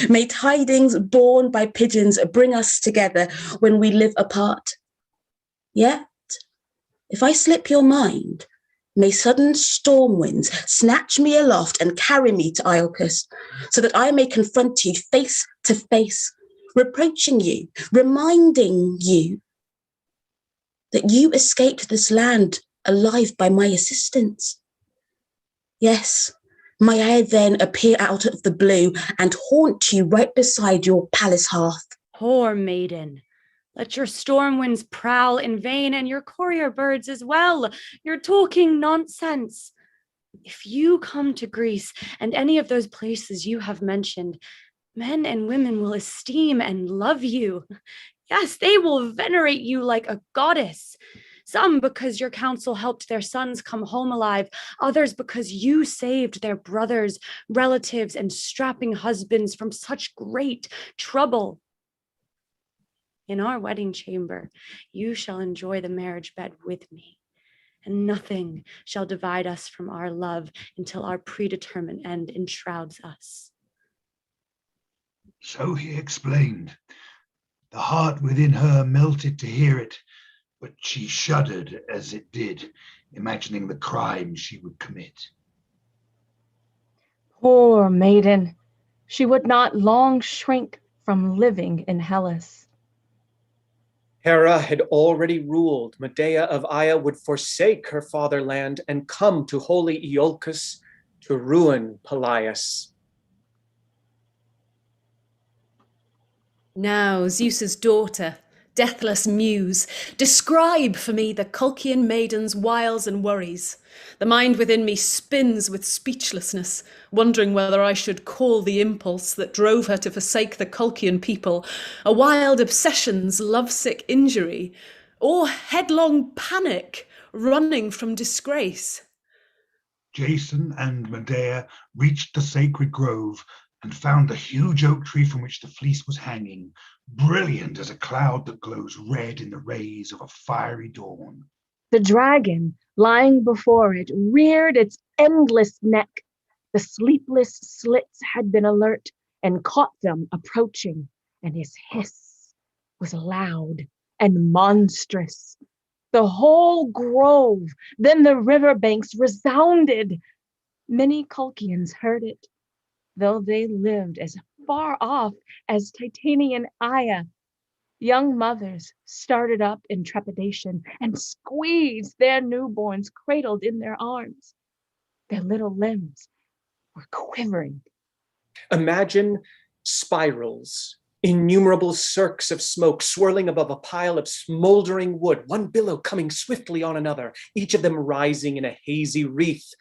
May tidings borne by pigeons bring us together when we live apart. Yet, if I slip your mind, may sudden storm winds snatch me aloft and carry me to Iolcus, so that I may confront you face to face, reproaching you, reminding you that you escaped this land alive by my assistance. Yes, may I then appear out of the blue and haunt you right beside your palace hearth. Poor maiden. Let your storm winds prowl in vain, and your courier birds as well. You're talking nonsense. If you come to Greece and any of those places you have mentioned, men and women will esteem and love you. Yes, they will venerate you like a goddess. Some because your counsel helped their sons come home alive, others because you saved their brothers, relatives, and strapping husbands from such great trouble. In our wedding chamber, you shall enjoy the marriage bed with me, and nothing shall divide us from our love until our predetermined end enshrouds us. So he explained. The heart within her melted to hear it, but she shuddered as it did, imagining the crime she would commit. Poor maiden. She would not long shrink from living in Hellas. Hera had already ruled Medea of Aya would forsake her fatherland and come to holy Iolcus to ruin Pelias. Now, Zeus's daughter, deathless muse, describe for me the Colchian maiden's wiles and worries. The mind within me spins with speechlessness, wondering whether I should call the impulse that drove her to forsake the Colchian people a wild obsession's lovesick injury, or headlong panic running from disgrace. Jason and Medea reached the sacred grove and found the huge oak tree from which the fleece was hanging, brilliant as a cloud that glows red in the rays of a fiery dawn. The dragon, lying before it, reared its endless neck. The sleepless slits had been alert and caught them approaching, and his hiss was loud and monstrous. The whole grove, then the riverbanks resounded. Many Colchians heard it, though they lived as far off as Titanian Aya. Young mothers started up in trepidation and squeezed their newborns cradled in their arms. Their little limbs were quivering. Imagine spirals, innumerable cirques of smoke swirling above a pile of smoldering wood, one billow coming swiftly on another, each of them rising in a hazy wreath.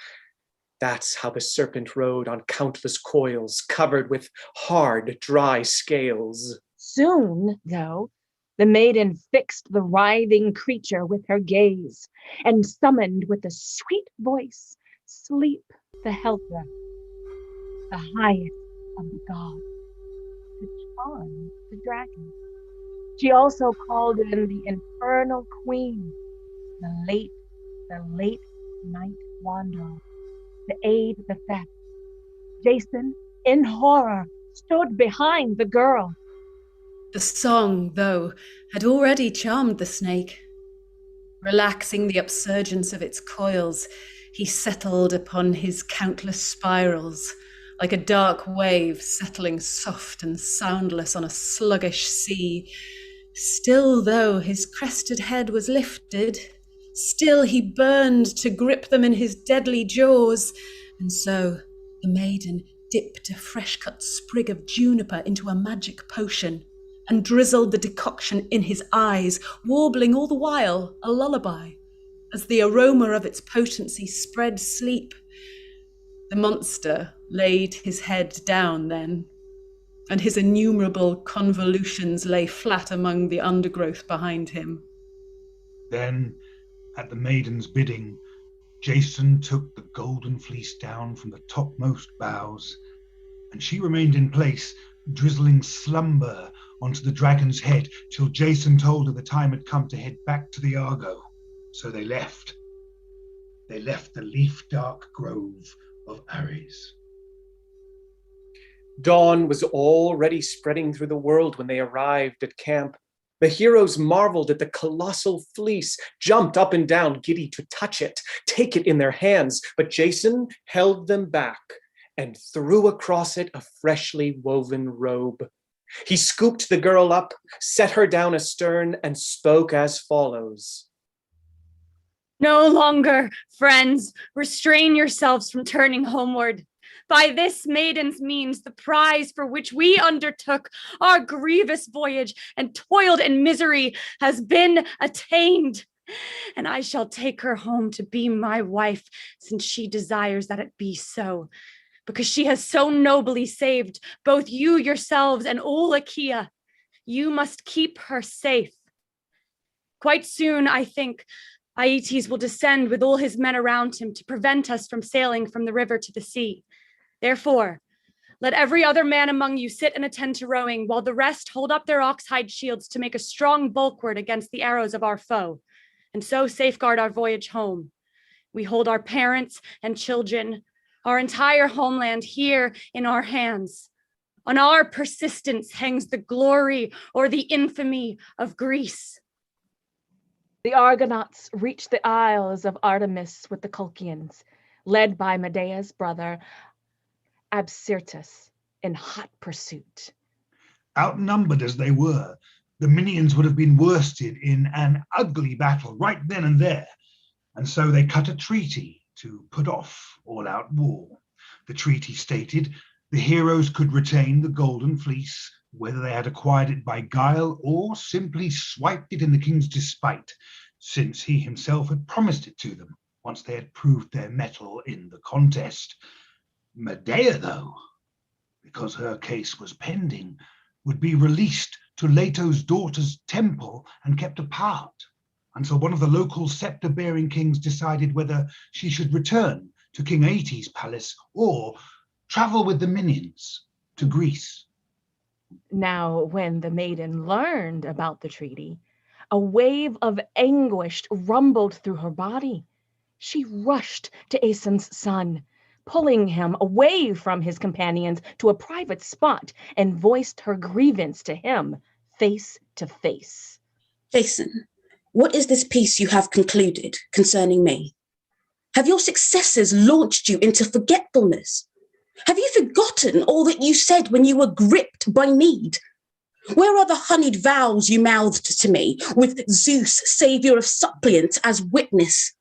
That's how the serpent rode on countless coils, covered with hard, dry scales. Soon, though, the maiden fixed the writhing creature with her gaze and summoned with a sweet voice Sleep the helper, the highest of the gods, to charm the dragon. She also called in the infernal queen, the late night wanderer, to aid the theft. Jason, in horror, stood behind the girl. The song, though, had already charmed the snake. Relaxing the upsurgence of its coils, he settled upon his countless spirals, like a dark wave settling soft and soundless on a sluggish sea. Still, though his crested head was lifted, still he burned to grip them in his deadly jaws, and so the maiden dipped a fresh-cut sprig of juniper into a magic potion and drizzled the decoction in his eyes, warbling all the while a lullaby, as the aroma of its potency spread sleep. The monster laid his head down then, and his innumerable convolutions lay flat among the undergrowth behind him. Then, at the maiden's bidding, Jason took the golden fleece down from the topmost boughs, and she remained in place, drizzling slumber onto the dragon's head till Jason told her the time had come to head back to the Argo. So they left. They left the leaf-dark grove of Aeetes. Dawn was already spreading through the world when they arrived at camp. The heroes marveled at the colossal fleece, jumped up and down, giddy to touch it, take it in their hands, but Jason held them back and threw across it a freshly woven robe. He scooped the girl up, set her down astern, and spoke as follows. No longer, friends, restrain yourselves from turning homeward. By this maiden's means, the prize for which we undertook our grievous voyage and toiled in misery has been attained. And I shall take her home to be my wife, since she desires that it be so, because she has so nobly saved both you yourselves and all Achaea. You must keep her safe. Quite soon, I think, Aietes will descend with all his men around him to prevent us from sailing from the river to the sea. Therefore, let every other man among you sit and attend to rowing, while the rest hold up their oxhide shields to make a strong bulwark against the arrows of our foe, and so safeguard our voyage home. We hold our parents and children, our entire homeland here in our hands. On our persistence hangs the glory or the infamy of Greece. The Argonauts reached the Isles of Artemis with the Colchians, led by Medea's brother Absyrtus, in hot pursuit. Outnumbered as they were, the minions would have been worsted in an ugly battle right then and there, and so they cut a treaty to put off all-out war. The treaty stated the heroes could retain the golden fleece, whether they had acquired it by guile or simply swiped it in the king's despite, since he himself had promised it to them once they had proved their mettle in the contest. Medea, though, because her case was pending, would be released to Leto's daughter's temple and kept apart until one of the local scepter-bearing kings decided whether she should return to King Aeetes' palace or travel with the minions to Greece. Now, when the maiden learned about the treaty, a wave of anguish rumbled through her body. She rushed to Aeson's son, pulling him away from his companions to a private spot, and voiced her grievance to him, face to face. Jason, what is this peace you have concluded concerning me? Have your successors launched you into forgetfulness? Have you forgotten all that you said when you were gripped by need? Where are the honeyed vows you mouthed to me, with Zeus, saviour of suppliants, as witness?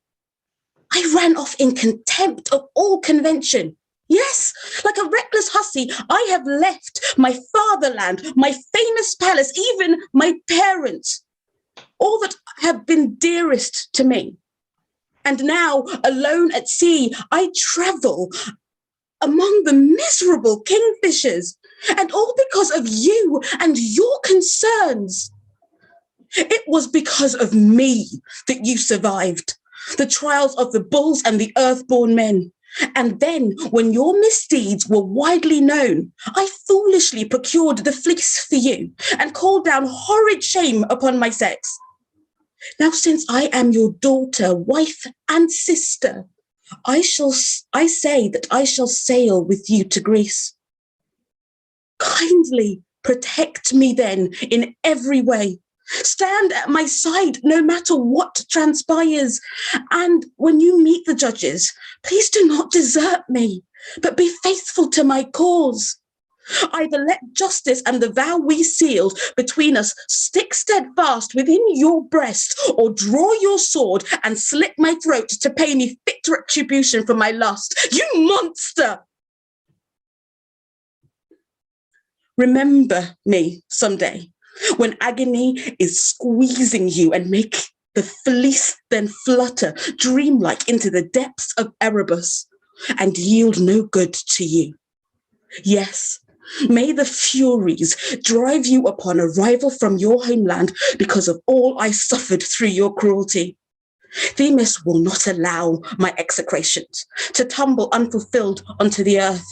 I ran off in contempt of all convention. Yes, like a reckless hussy, I have left my fatherland, my famous palace, even my parents, all that have been dearest to me. And now, alone at sea, I travel among the miserable kingfishers, and all because of you and your concerns. It was because of me that you survived the trials of the bulls and the earthborn men. And then, when your misdeeds were widely known, I foolishly procured the fleece for you and called down horrid shame upon my sex. Now, since I am your daughter, wife, and sister, I say that I shall sail with you to Greece. Kindly protect me then in every way. Stand at my side no matter what transpires. And when you meet the judges, please do not desert me, but be faithful to my cause. Either let justice and the vow we sealed between us stick steadfast within your breast, or draw your sword and slit my throat to pay me fit retribution for my lust. You monster! Remember me someday, when agony is squeezing you and make the fleece then flutter dreamlike into the depths of Erebus and yield no good to you. Yes, May the Furies drive you upon arrival from your homeland because of all I suffered through your cruelty. Themis will not allow my execrations to tumble unfulfilled onto the earth.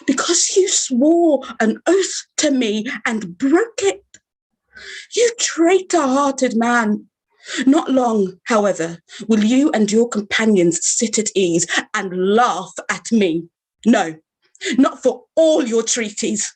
Because you swore an oath to me and broke it. You traitor-hearted man. Not long, however, will you and your companions sit at ease and laugh at me. No, not for all your treaties.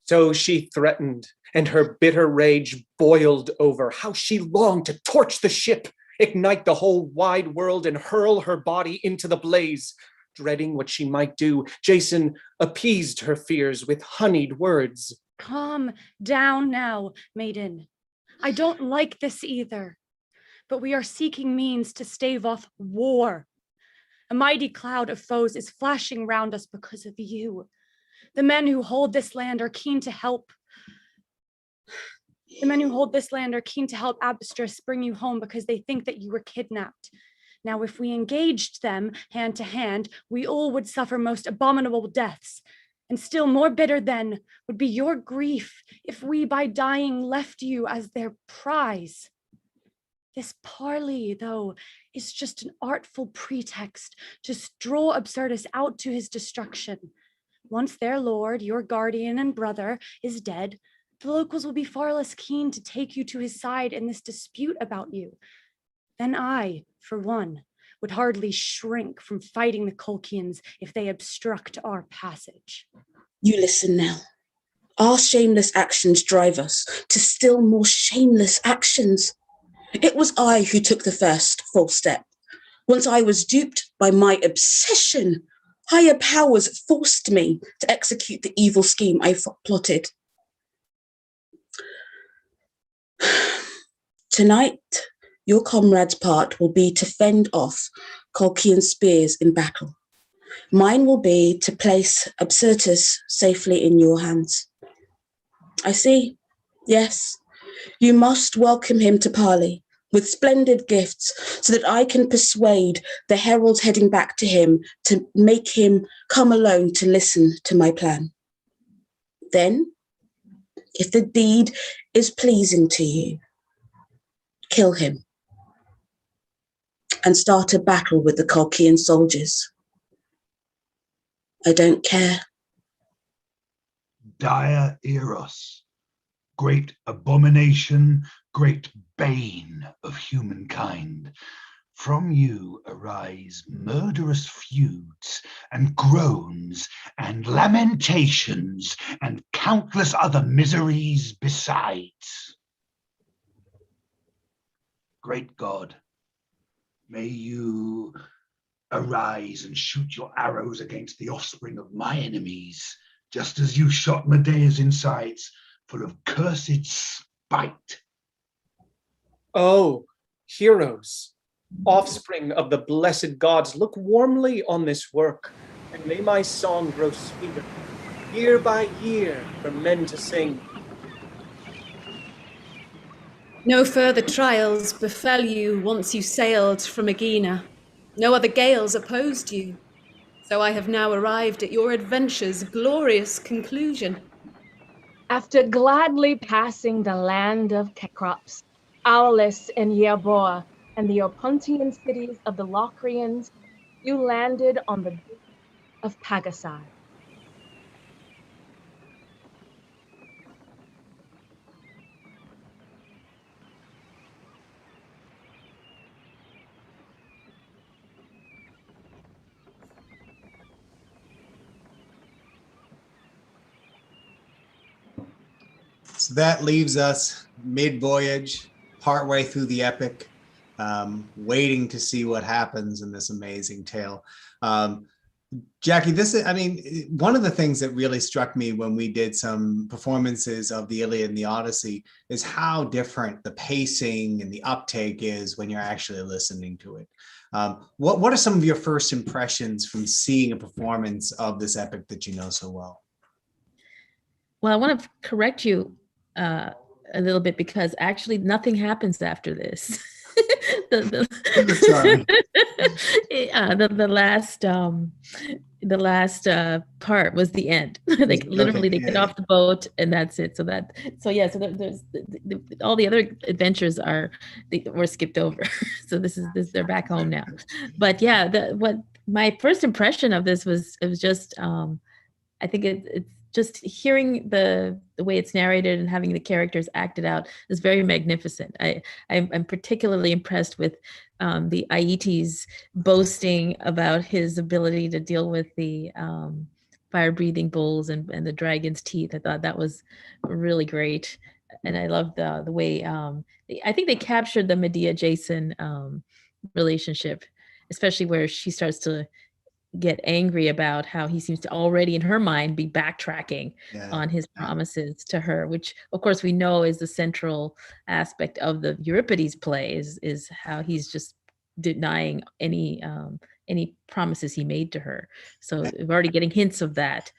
So she threatened, and her bitter rage boiled over. How she longed to torch the ship, ignite the whole wide world, and hurl her body into the blaze. Dreading what she might do, Jason appeased her fears with honeyed words. Calm down now, maiden. I don't like this either, but we are seeking means to stave off war. A mighty cloud of foes is flashing round us because of you. The men who hold this land are keen to help. The men who hold this land are keen to help Abstrus bring you home because they think that you were kidnapped. Now, if we engaged them hand to hand, we all would suffer most abominable deaths. And still more bitter then would be your grief if we by dying left you as their prize. This parley, though, is just an artful pretext to draw Absyrtus out to his destruction. Once their lord, your guardian and brother, is dead, the locals will be far less keen to take you to his side in this dispute about you. Then I, for one, would hardly shrink from fighting the Colchians if they obstruct our passage. You listen now. Our shameless actions drive us to still more shameless actions. It was I who took the first false step. Once I was duped by my obsession, higher powers forced me to execute the evil scheme I plotted. Tonight, your comrade's part will be to fend off Colchian spears in battle. Mine will be to place Absyrtus safely in your hands. I see, yes, you must welcome him to parley with splendid gifts so that I can persuade the heralds heading back to him to make him come alone to listen to my plan. Then, if the deed is pleasing to you, kill him and start a battle with the Colchian soldiers. I don't care. Dire Eros, great abomination, great bane of humankind. From you arise murderous feuds and groans and lamentations and countless other miseries besides. Great God, may you arise and shoot your arrows against the offspring of my enemies, just as you shot Medea's insides, full of cursed spite. Oh, heroes, offspring of the blessed gods, look warmly on this work, and may my song grow sweeter, year by year, for men to sing. No further trials befell you once you sailed from Aegina. No other gales opposed you. So I have now arrived at your adventure's glorious conclusion. After gladly passing the land of Cecrops, Aulis and Yerboa, and the Opuntian cities of the Locrians, you landed on the beach of Pagasai. So that leaves us mid-voyage, partway through the epic, waiting to see what happens in this amazing tale. Jackie, one of the things that really struck me when we did some performances of the Iliad and the Odyssey is how different the pacing and the uptake is when you're actually listening to it. What are some of your first impressions from seeing a performance of this epic that you know so well? Well, I want to correct you a little bit because actually nothing happens after this. Sorry. The last part was the end. Like literally, they get off the boat, and that's it. So there's all the other adventures were skipped over. So this they're back home now. But yeah, what my first impression of this was, it was just I think it's just hearing the way it's narrated and having the characters acted out is very magnificent. I'm particularly impressed with the Aietes boasting about his ability to deal with the fire-breathing bulls and the dragon's teeth. I thought that was really great. And I loved the way, I think they captured the Medea-Jason relationship, especially where she starts to get angry about how he seems to already in her mind be backtracking on his promises to her, which of course we know is the central aspect of the Euripides play, is how he's just denying any promises he made to her. So we're already getting hints of that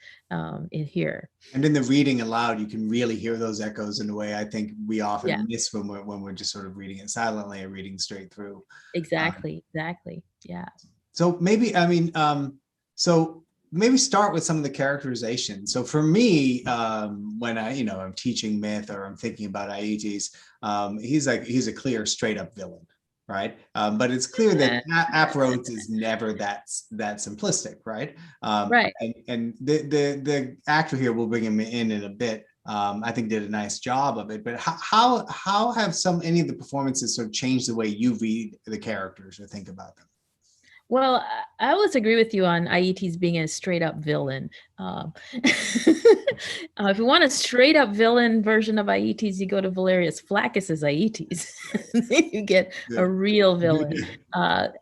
in here. And in the reading aloud, you can really hear those echoes in a way I think we often miss when we're just sort of reading it silently or reading straight through. Exactly. Yeah. So maybe, so maybe start with some of the characterization. So for me, when I'm teaching myth or I'm thinking about Aietes, he's a clear, straight up villain, right? But it's clear that Apollonius is never that simplistic, right? Right. And the actor here, we'll bring him in a bit. I think did a nice job of it. But how have any of the performances sort of changed the way you read the characters or think about them? Well, I always agree with you on Aietes being a straight up villain. If you want a straight up villain version of Aietes, you go to Valerius Flaccus's Aietes. You get a real villain.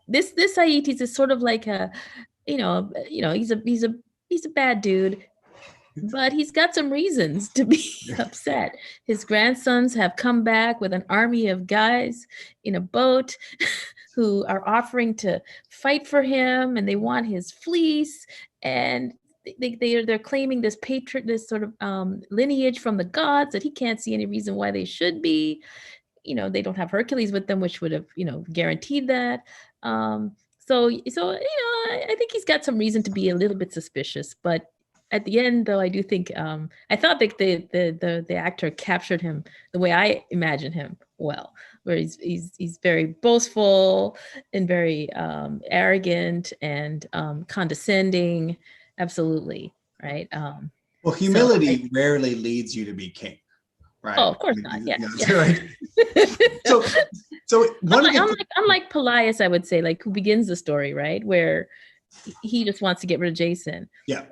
This Aietes is sort of like he's a bad dude, but he's got some reasons to be upset. His grandsons have come back with an army of guys in a boat who are offering to fight for him, and they want his fleece, and they're claiming this sort of lineage from the gods that he can't see any reason why they should be. They don't have Hercules with them, which would have guaranteed that. So I think he's got some reason to be a little bit suspicious, but at the end, though, I do think I thought that the actor captured him the way I imagine him well, where he's very boastful and very arrogant and condescending. Absolutely, right. Well, humility rarely leads you to be king, right? Oh, of course not. Yeah. Right. So unlike Phineas, I would say, like, who begins the story, right, where he just wants to get rid of Jason. Yeah.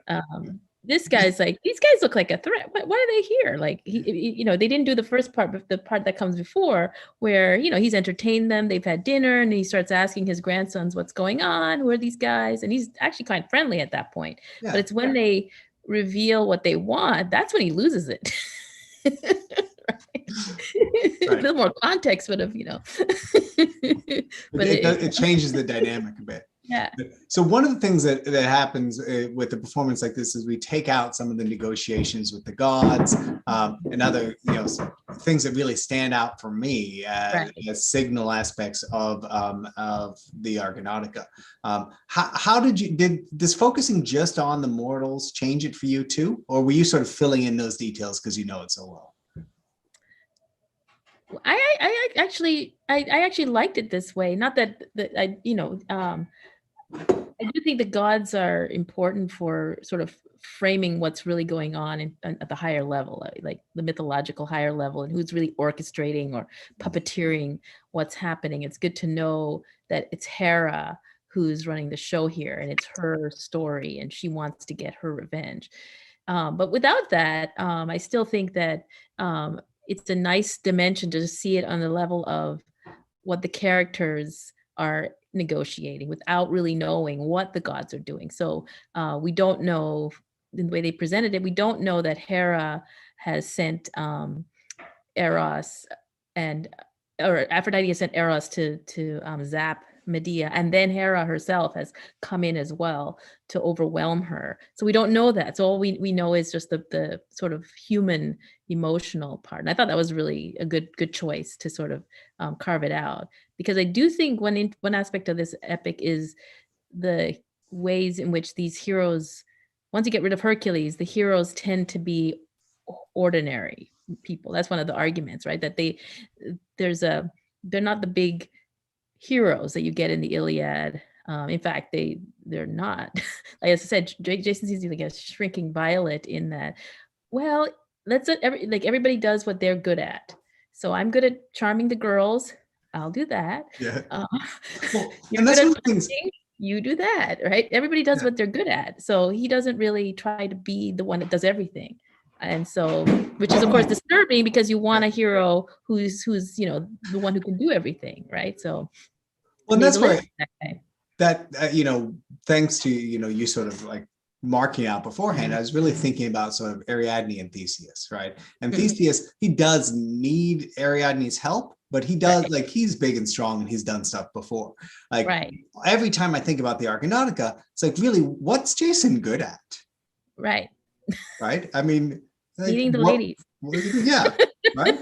This guy's like, these guys look like a threat. Why are they here? Like, they didn't do the first part, but the part that comes before, where, he's entertained them, they've had dinner, and he starts asking his grandsons what's going on, who are these guys? And he's actually quite friendly at that point. Yeah. But it's when they reveal what they want, that's when he loses it. Right. A little more context would have, but it changes the dynamic a bit. Yeah. So one of the things that happens with a performance like this is we take out some of the negotiations with the gods and other things that really stand out for me as signal aspects of the Argonautica. How did this focusing just on the mortals change it for you too, or were you sort of filling in those details because you know it so well? I actually liked it this way. Not that I do think the gods are important for sort of framing what's really going on at the higher level, like the mythological higher level, and who's really orchestrating or puppeteering what's happening. It's good to know that it's Hera who's running the show here, and it's her story, and she wants to get her revenge. But without that, I still think that it's a nice dimension to see it on the level of what the characters are negotiating without really knowing what the gods are doing. So we don't know, in the way they presented it, we don't know that Hera has sent Eros or Aphrodite has sent Eros to zap Medea, and then Hera herself has come in as well to overwhelm her. So we don't know that. So all we know is just the sort of human emotional part. And I thought that was really a good choice to sort of carve it out. because I do think one aspect of this epic is the ways in which these heroes, once you get rid of Hercules, the heroes tend to be ordinary people. That's one of the arguments, right? That they're not the big heroes that you get in the Iliad. In fact, they're not. Like I said, Jason sees like a shrinking violet in that. Well, everybody does what they're good at. So I'm good at charming the girls. I'll do that. Yeah. And that's one of the things. You do that, right? Everybody does what they're good at. So he doesn't really try to be the one that does everything. And so, which is of course disturbing because you want a hero who's the one who can do everything, right? So, well, that's why that thanks to you sort of like marking out beforehand, I was really thinking about sort of Ariadne and Theseus, right? And Theseus, he does need Ariadne's help, but he does, like, he's big and strong and he's done stuff before. Like, every time I think about the Argonautica, it's like, really, what's Jason good at? Right. Right? I mean, like, meeting the ladies. Yeah, right?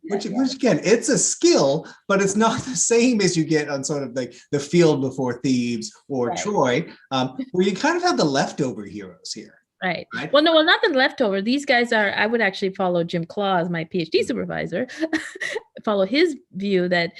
Which again, it's a skill, but it's not the same as you get on sort of like the field before Thebes or Troy, where you kind of have the leftover heroes here. Right. Well, no, not the leftover. These guys I would actually follow Jim Claus, my PhD supervisor, follow his view that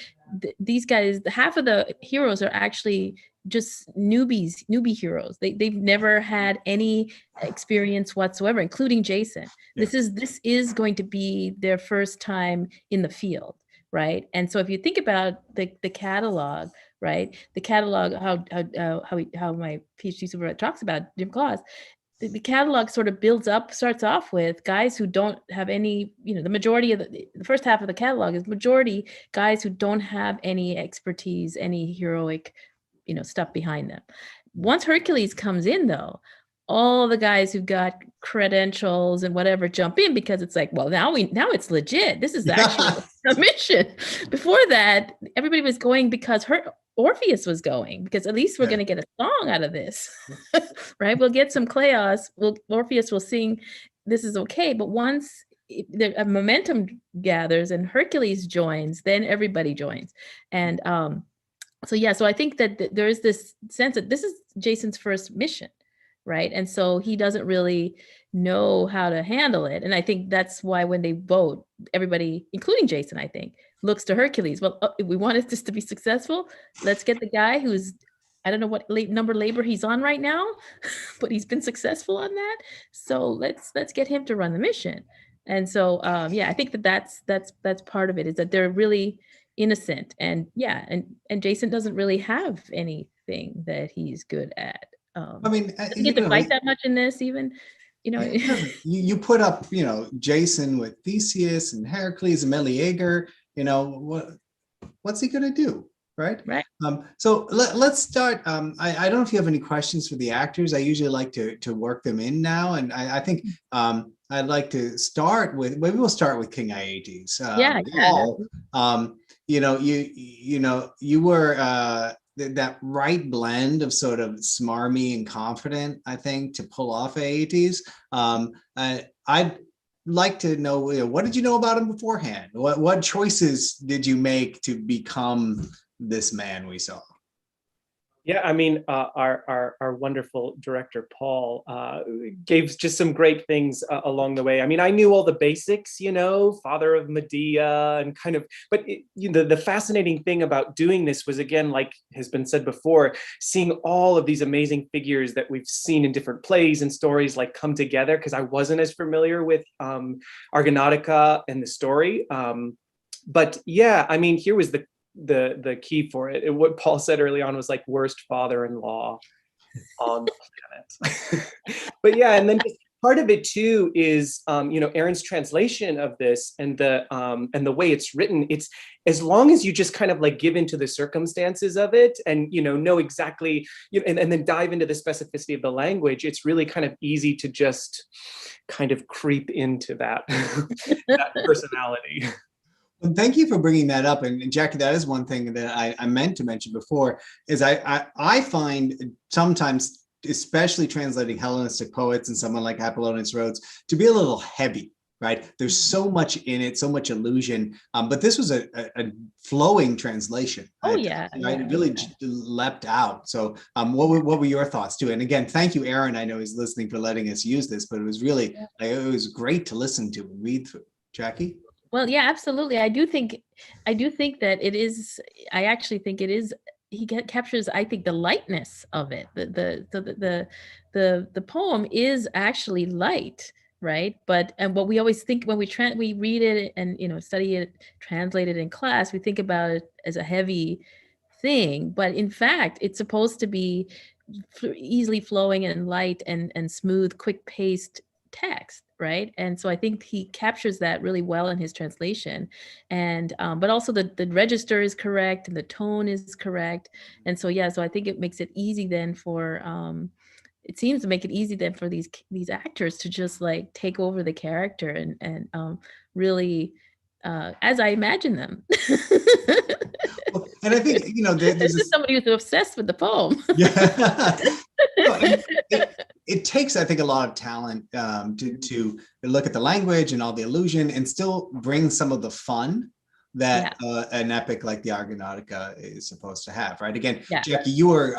these guys, half of the heroes are actually just newbie heroes. They've never had any experience whatsoever, including Jason. Yeah. This is going to be their first time in the field, right? And so if you think about the catalog, right? The catalog, how my PhD supervisor talks about Jim Claus, the catalog sort of starts off with guys who don't have any, the majority of the first half of the catalog is majority guys who don't have any expertise, any heroic, stuff behind them. Once Hercules comes in, though, all the guys who've got credentials and whatever jump in because it's like, well, now it's legit. This is actually a mission. Before that, everybody was going because Orpheus was going, because at least we're going to get a song out of this, right? We'll get some Kleos. Orpheus will sing, this is okay. But once a momentum gathers and Hercules joins, then everybody joins. And so I think that there is this sense that this is Jason's first mission, right? And so he doesn't really know how to handle it. And I think that's why when they vote, everybody, including Jason, I think, looks to Hercules. Well, if we wanted this to be successful, let's get the guy who's, I don't know what number labor he's on right now, but he's been successful on that. So let's get him to run the mission. And so, I think that's part of it, is that they're really innocent, and Jason doesn't really have anything that he's good at. I mean, doesn't get to fight that much in this, even. You put up, Jason with Theseus and Heracles and Meleager. What's he gonna do, right? Right. So let's start. I don't know if you have any questions for the actors. I usually like to work them in now, and I think I'd like to start with, maybe we'll start with King Aietes. Paul, you were that right blend of sort of smarmy and confident, I think, to pull off Aietes. I'd like to know, what did you know about him beforehand? What choices did you make to become this man we saw? Yeah, I mean, our wonderful director, Paul, gave just some great things along the way. I mean, I knew all the basics, father of Medea and kind of, but the fascinating thing about doing this was, again, like has been said before, seeing all of these amazing figures that we've seen in different plays and stories like come together, because I wasn't as familiar with Argonautica and the story. But yeah, I mean, here was the key for it. What Paul said early on was like worst father-in-law on the planet. But yeah, and then just part of it too is Aaron's translation of this and the way it's written. It's, as long as you just kind of like give into the circumstances of it and know exactly, and then dive into the specificity of the language, it's really kind of easy to just kind of creep into that that personality. Well, thank you for bringing that up. And Jackie, that is one thing that I meant to mention before, is I find sometimes, especially translating Hellenistic poets and someone like Apollonius of Rhodes, to be a little heavy, right? There's so much in it, so much illusion. But this was a flowing translation. Oh yeah, right? It really leapt out. So what were your thoughts too? And again, thank you, Aaron. I know he's listening, for letting us use this, but it was really, it was great to listen to and read through. Jackie? Well, yeah, absolutely. I do think that it is, I actually think it is, he captures, I think, the lightness of it. The poem is actually light, right? And what we always think when we read it and, you know, study it, translate it in class, we think about it as a heavy thing, but in fact, it's supposed to be easily flowing and light and smooth, quick paced text, right? And so I think he captures that really well in his translation. And but also the register is correct and the tone is correct. And so so I think it makes it easy then for it seems to make it easy then for these actors to just like take over the character and really as I imagine them. And I think, you know, this is somebody who's obsessed with the poem. It takes, I think, a lot of talent to look at the language and all the illusion and still bring some of the fun that an epic like the Argonautica is supposed to have, right? Again, Jackie, you were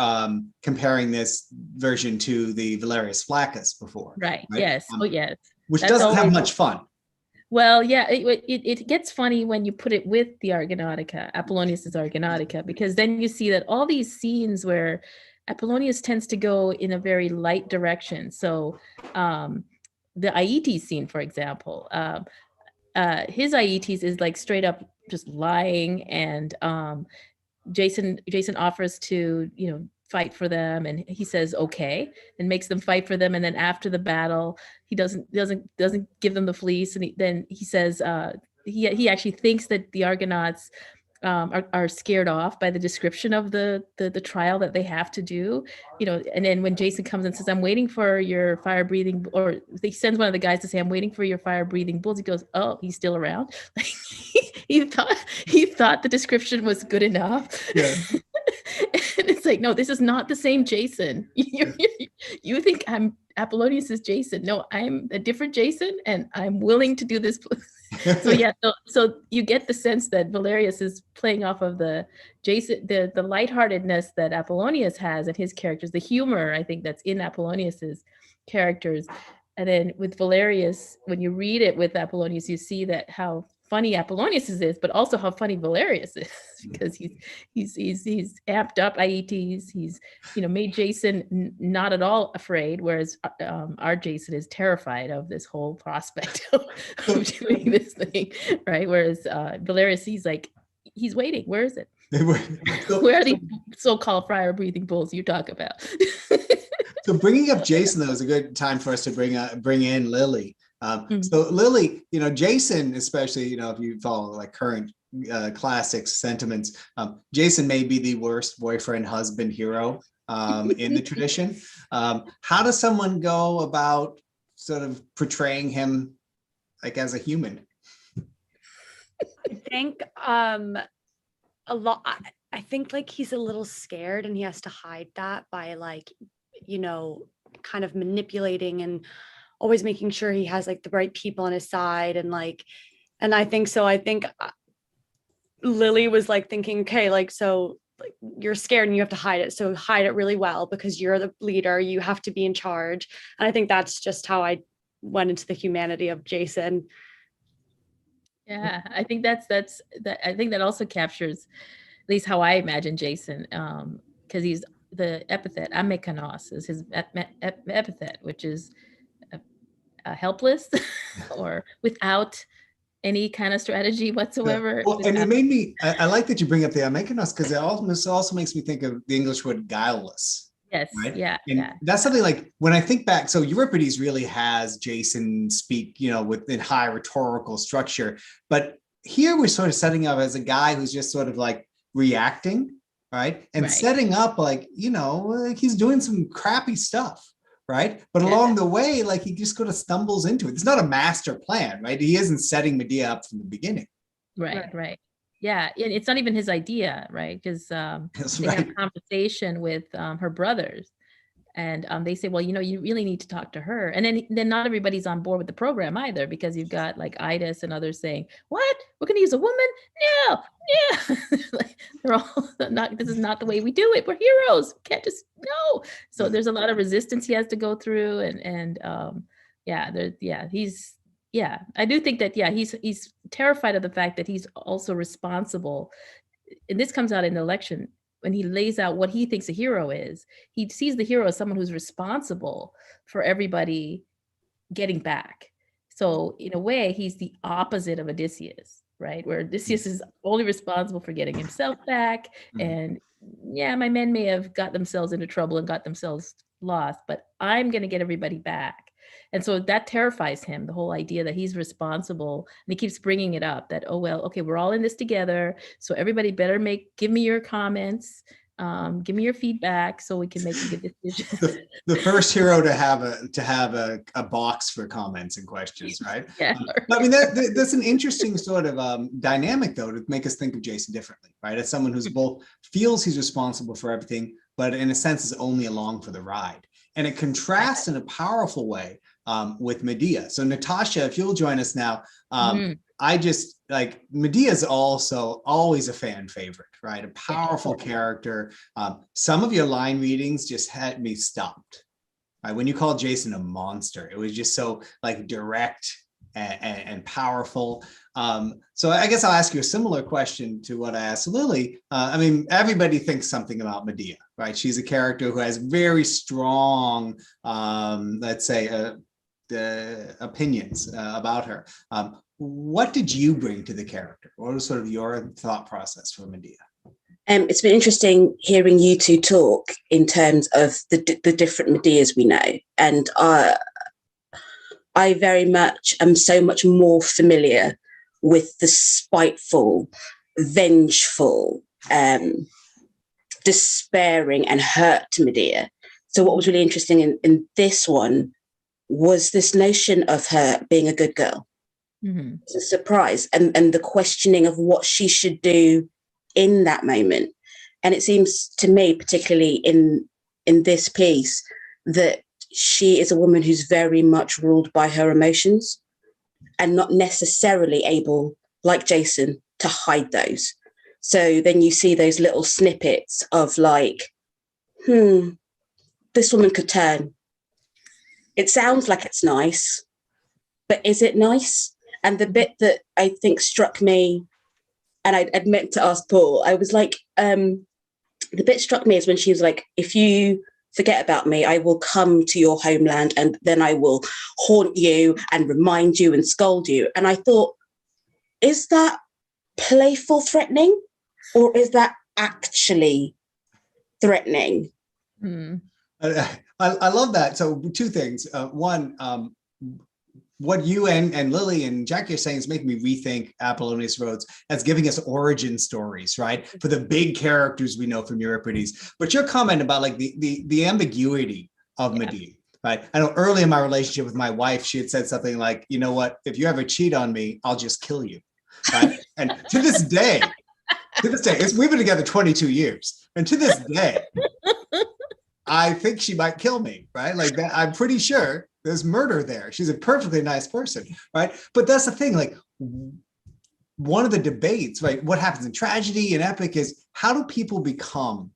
comparing this version to the Valerius Flaccus before. Right? Yes. Yes. Which doesn't have much fun. Well, yeah, it gets funny when you put it with the Argonautica, Apollonius's Argonautica, because then you see that all these scenes where Apollonius tends to go in a very light direction. So the Aietes scene, for example, his Aietes is like straight up just lying, and Jason offers to, you know, fight for them, and he says okay and makes them fight for them, and then after the battle he doesn't give them the fleece, and then he says he actually thinks that the Argonauts are scared off by the description of the trial that they have to do, you know. And then when Jason comes and says, I'm waiting for your fire breathing, or he sends one of the guys to say, I'm waiting for your fire breathing bulls, he goes, oh, he's still around. he thought the description was good enough. Yeah. And it's like, no, this is not the same Jason. You think I'm Apollonius's Jason. No, I'm a different Jason, and I'm willing to do this. So you get the sense that Valerius is playing off of the Jason, the lightheartedness that Apollonius has in his characters, the humor, I think, that's in Apollonius's characters. And then with Valerius, when you read it with Apollonius, you see that how funny Apollonius is, but also how funny Valerius is, because he's amped up Aietes. He's, you know, made Jason not at all afraid, whereas our Jason is terrified of this whole prospect of doing this thing, right? Whereas Valerius, he's waiting. Where is it? Where are these so-called fire breathing bulls you talk about? So bringing up Jason, though, is a good time for us to bring in Lily. So Lily, you know, Jason, especially, you know, if you follow like current classics sentiments, Jason may be the worst boyfriend, husband, hero in the tradition. How does someone go about sort of portraying him like as a human? I think a lot. I think like he's a little scared, and he has to hide that by, like, you know, kind of manipulating and always making sure he has like the right people on his side, and I think Lily was like thinking, okay, like, so like you're scared and you have to hide it, so hide it really well because you're the leader, you have to be in charge. And I think that's just how I went into the humanity of Jason. Yeah, I think that I think that also captures at least how I imagine Jason, because he's the epithet amekanos is his epithet, which is helpless or without any kind of strategy whatsoever. Well, and it made me, I like that you bring up the amekanos, because it also makes me think of the English word guileless. Yes. Right? Yeah. And that's something like when I think back, so Euripides really has Jason speak, you know, within high rhetorical structure, but here we're sort of setting up as a guy who's just sort of like reacting, right? And setting up like, you know, like he's doing some crappy stuff, right? But along the way, like he just kind of stumbles into it. It's not a master plan, right? He isn't setting Medea up from the beginning. Right. Yeah, and it's not even his idea, right? Because they have a conversation with her brothers, And they say, well, you really need to talk to her. And then not everybody's on board with the program either, because you've got like Aietes and others saying, what? We're going to use a woman? No, yeah. Like, they're all not, this is not the way we do it. We're heroes. We can't just, no. So there's a lot of resistance he has to go through. I do think that, he's terrified of the fact that he's also responsible. And this comes out in the election when he lays out what he thinks a hero is. He sees the hero as someone who's responsible for everybody getting back. So in a way, he's the opposite of Odysseus, right? Where Odysseus is only responsible for getting himself back. And my men may have got themselves into trouble and got themselves lost, but I'm going to get everybody back. And so that terrifies him, the whole idea that he's responsible. And he keeps bringing it up that, oh, well, okay, we're all in this together. So everybody better give me your comments, give me your feedback so we can make a good decision. The first hero to have a box for comments and questions, right? Yeah. I mean, that's an interesting sort of dynamic, though, to make us think of Jason differently, right? As someone who's both feels he's responsible for everything, but in a sense is only along for the ride. And it contrasts in a powerful way with Medea. So Natasha, if you'll join us now, I just like Medea's also always a fan favorite, right? A powerful character. Some of your line readings just had me stumped. Right? When you called Jason a monster, it was just so like direct and powerful. So I guess I'll ask you a similar question to what I asked Lily. I mean, everybody thinks something about Medea, right? She's a character who has very strong, let's say, opinions about her. What did you bring to the character? What was sort of your thought process for Medea? It's been interesting hearing you two talk in terms of the different Medeas we know. And I very much am so much more familiar with the spiteful, vengeful, despairing and hurt Medea. So what was really interesting in this one was this notion of her being a good girl. It's a surprise, and the questioning of what she should do in that moment. And it seems to me, particularly in this piece, that she is a woman who's very much ruled by her emotions and not necessarily able, like Jason, to hide those. So then you see those little snippets of like, this woman could turn. It sounds like it's nice, but is it nice? And the bit that I think struck me, and I'd meant to ask Paul, I was like, the bit struck me is when she was like, if you forget about me, I will come to your homeland and then I will haunt you and remind you and scold you. And I thought, is that playful threatening or is that actually threatening? I love that. So two things. One, what you and Lily and Jackie are saying is making me rethink Apollonius of Rhodes as giving us origin stories, right? For the big characters we know from Euripides. But your comment about like the ambiguity of Medea, right? I know early in my relationship with my wife, she had said something like, you know what, if you ever cheat on me, I'll just kill you, right? And to this day, we've been together 22 years. And to this day, I think she might kill me, right? Like that, I'm pretty sure there's murder there. She's a perfectly nice person, right? But that's the thing, like one of the debates, right? What happens in tragedy and epic is how do people become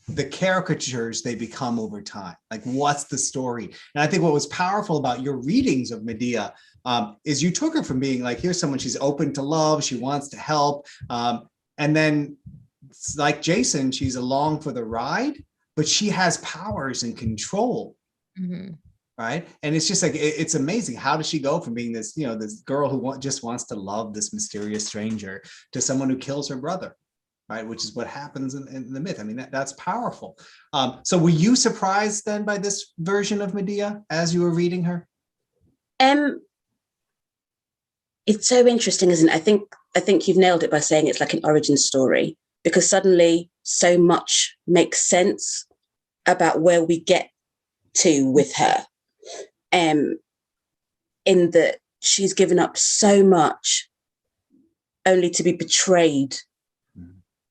the caricatures they become over time? Like what's the story? And I think what was powerful about your readings of Medea is you took her from being like, here's someone, she's open to love, she wants to help. And then like Jason, she's along for the ride, but she has powers and control. Right. And it's just like, it's amazing. How does she go from being this, you know, this girl who just wants to love this mysterious stranger to someone who kills her brother, right? Which is what happens in the myth. I mean, that's powerful. So were you surprised then by this version of Medea as you were reading her? It's so interesting, isn't it? I think you've nailed it by saying it's like an origin story, because suddenly so much makes sense about where we get to with her. In that she's given up so much only to be betrayed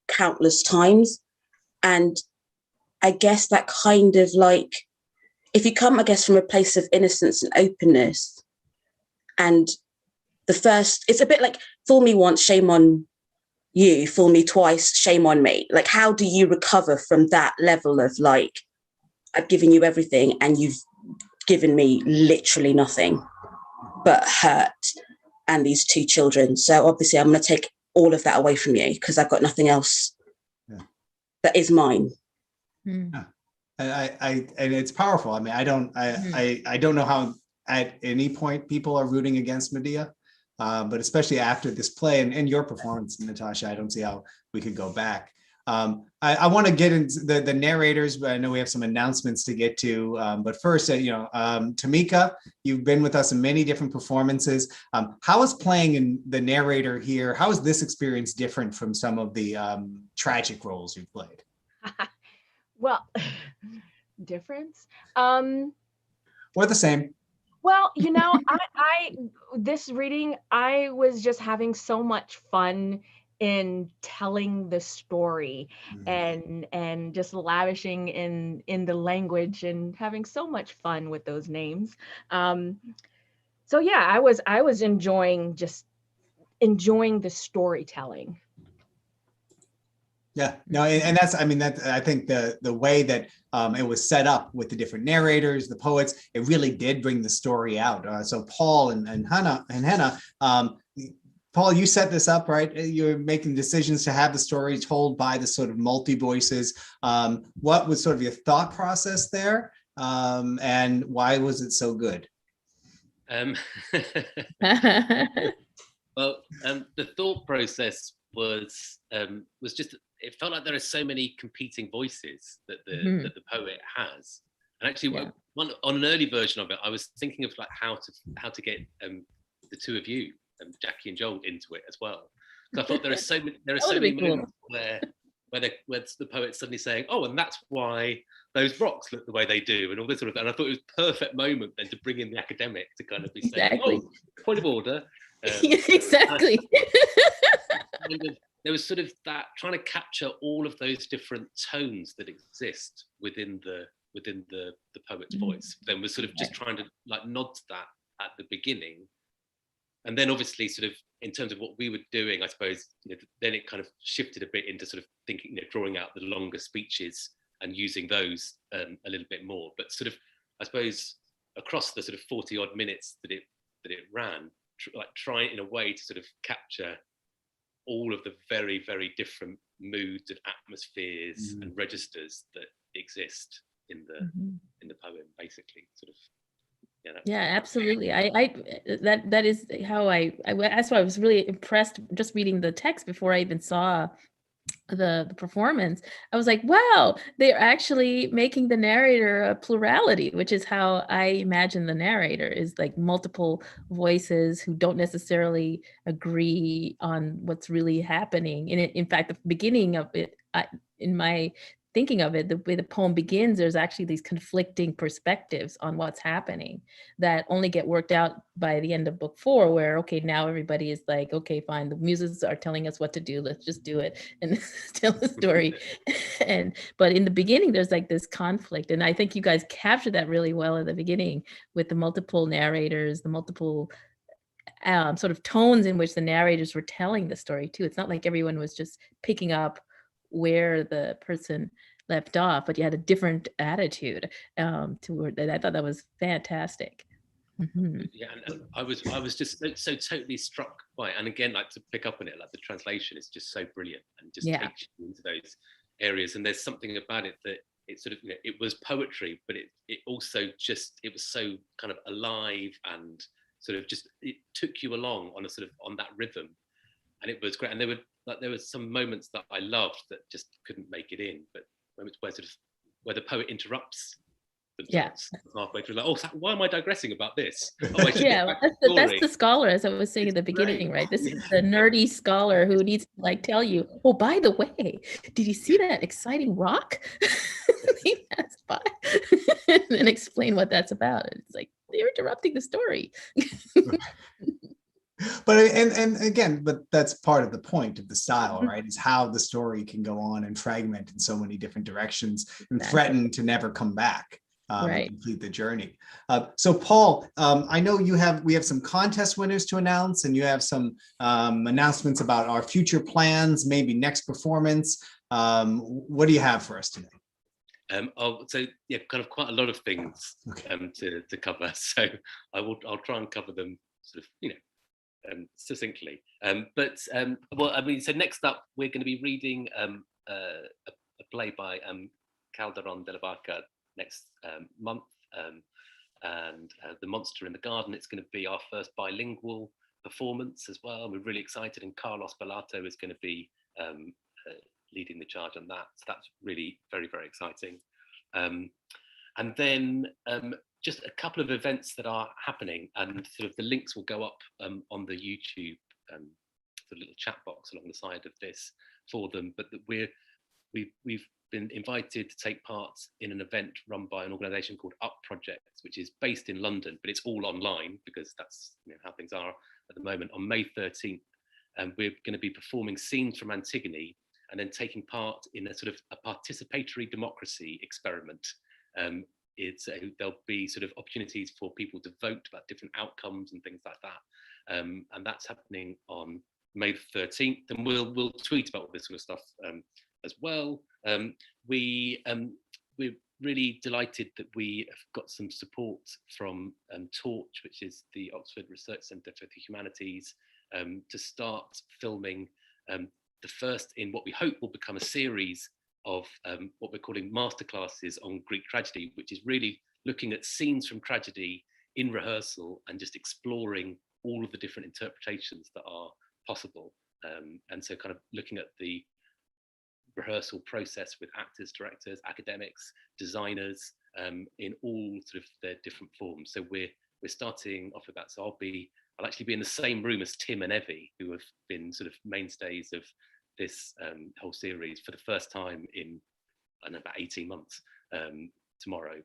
countless times. And I guess that kind of like, if you come, I guess, from a place of innocence and openness, and it's a bit like, fool me once, shame on you, fool me twice, shame on me. Like, how do you recover from that level of like, I've given you everything and you've given me literally nothing but hurt and these two children. So obviously I'm going to take all of that away from you because I've got nothing else that is mine. Yeah. And it's powerful. I mean, I don't know how at any point people are rooting against Medea, but especially after this play and your performance, Natasha, I don't see how we could go back. I want to get into the narrators, but I know we have some announcements to get to. But first, Tamieka, you've been with us in many different performances. How is playing in the narrator here? How is this experience different from some of the tragic roles you've played? Well, difference? Or the same? Well, this reading, I was just having so much fun in telling the story and just lavishing in the language and having so much fun with those names. So yeah, I was enjoying the storytelling. Yeah, no, and that's, I mean, I think the way that it was set up with the different narrators, the poets, it really did bring the story out. So Paul and Hannah, Paul, you set this up, right? You're making decisions to have the story told by the sort of multi-voices. What was sort of your thought process there? And why was it so good? Well, the thought process was just, it felt like there are so many competing voices that the poet has. And actually, on an early version of it, I was thinking of like how to get the two of you, Jackie and Joel, into it as well. Because I thought there are so many moments where the poet's suddenly saying, "Oh, and that's why those rocks look the way they do," and all this sort of. And I thought it was a perfect moment then to bring in the academic to kind of be saying, "Oh, point of order." Exactly. There was sort of that trying to capture all of those different tones that exist within the poet's voice. Then was sort of just trying to like nod to that at the beginning. And then obviously sort of in terms of what we were doing, I suppose, then it kind of shifted a bit into sort of thinking, drawing out the longer speeches and using those a little bit more. But sort of, I suppose, across the sort of 40 odd minutes that it ran, trying in a way to sort of capture all of the very, very different moods and atmospheres and registers that exist in the poem, basically, sort of. Yeah, absolutely. That is how that's why I was really impressed just reading the text before I even saw the performance. I was like, wow, they're actually making the narrator a plurality, which is how I imagine the narrator is, like multiple voices who don't necessarily agree on what's really happening. And in fact, the beginning of it, in my thinking of it, the way the poem begins, there's actually these conflicting perspectives on what's happening that only get worked out by the end of book 4, where, okay, now everybody is like, okay, fine, the muses are telling us what to do, let's just do it and tell the story. But in the beginning, there's like this conflict. And I think you guys captured that really well at the beginning with the multiple narrators, the multiple sort of tones in which the narrators were telling the story too. It's not like everyone was just picking up where the person left off, but you had a different attitude toward that. I thought that was fantastic. Yeah, and I was just so totally struck by it. And again, like to pick up on it, like the translation is just so brilliant and just takes you into those areas. And there's something about it that it sort of, it was poetry, but it also just, it was so kind of alive and sort of just, it took you along on a sort of, on that rhythm. And it was great. And there were some moments that I loved that just couldn't make it in, but moments where the poet interrupts themselves halfway through, like, oh, why am I digressing about this? Oh, that's the scholar, as I was saying at the beginning, right? This is the nerdy scholar who needs to like tell you, oh, by the way, did you see that exciting rock? He passed by and explain what that's about. It's like, they're interrupting the story. But and again, but that's part of the point of the style, right? Is how the story can go on and fragment in so many different directions and threaten to never come back. And complete the journey. So Paul, I know we have some contest winners to announce, and you have some announcements about our future plans, maybe next performance. What do you have for us today? So yeah, kind of quite a lot of things to cover. So I'll try and cover them sort of, succinctly. Well, I mean, so next up, we're going to be reading a play by Calderon de la Barca next month, and The Monster in the Garden. It's going to be our first bilingual performance as well. We're really excited, and Carlos Bellato is going to be leading the charge on that. So that's really very, very exciting. And then just a couple of events that are happening, and sort of the links will go up on the YouTube, the little chat box along the side of this for them. But that we've been invited to take part in an event run by an organisation called Up Projects, which is based in London, but it's all online because that's how things are at the moment. On May 13th, and we're going to be performing scenes from Antigone, and then taking part in a sort of a participatory democracy experiment. There'll be sort of opportunities for people to vote about different outcomes and things like that, and that's happening on May 13th. And we'll tweet about all this sort of stuff as well. We're really delighted that we have got some support from Torch, which is the Oxford Research Centre for the Humanities, to start filming the first in what we hope will become a series of what we're calling masterclasses on Greek tragedy, which is really looking at scenes from tragedy in rehearsal and just exploring all of the different interpretations that are possible. And so kind of looking at the rehearsal process with actors, directors, academics, designers, in all sort of their different forms. So we're starting off with that. So I'll actually be in the same room as Tim and Evie, who have been sort of mainstays of this whole series for the first time in, I don't know, about 18 months tomorrow,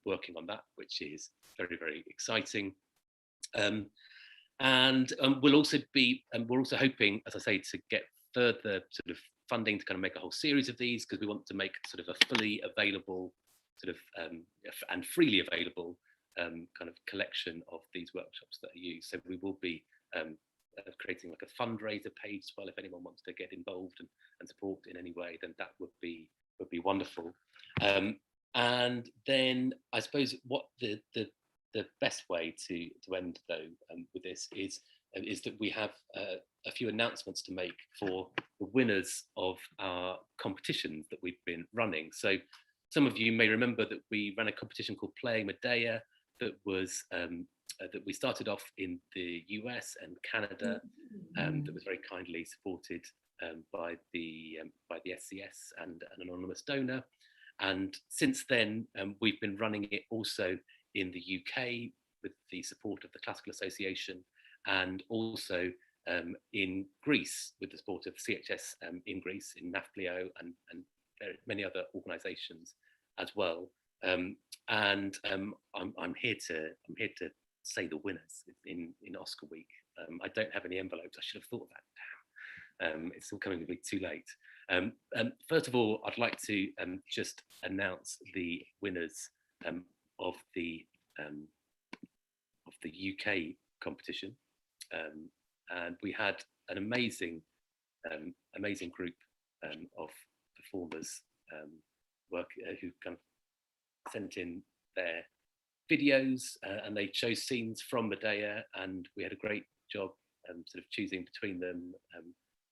working on that, which is very, very exciting. And we're also hoping, as I say, to get further sort of funding to kind of make a whole series of these, because we want to make sort of a fully available sort of and freely available kind of collection of these workshops that are used. So we will be creating like a fundraiser page as well. If anyone wants to get involved and support in any way, then that would be wonderful. And then I suppose what the best way to end though with this is that we have a few announcements to make for the winners of our competitions that we've been running. So some of you may remember that we ran a competition called Playing Medea that was that we started off in the US and Canada, that was very kindly supported by the SCS and an anonymous donor. And since then, we've been running it also in the UK with the support of the Classical Association, and also in Greece with the support of CHS in Greece, in NAFPLIO, and many other organisations as well. And I'm here to say the winners in Oscar week. I don't have any envelopes. I should have thought of that. It's all coming a bit too late. First of all, I'd like to just announce the winners of the UK competition, and we had an amazing group of performers who kind of sent in their videos, and they chose scenes from Medea, and we had a great job sort of choosing between them. I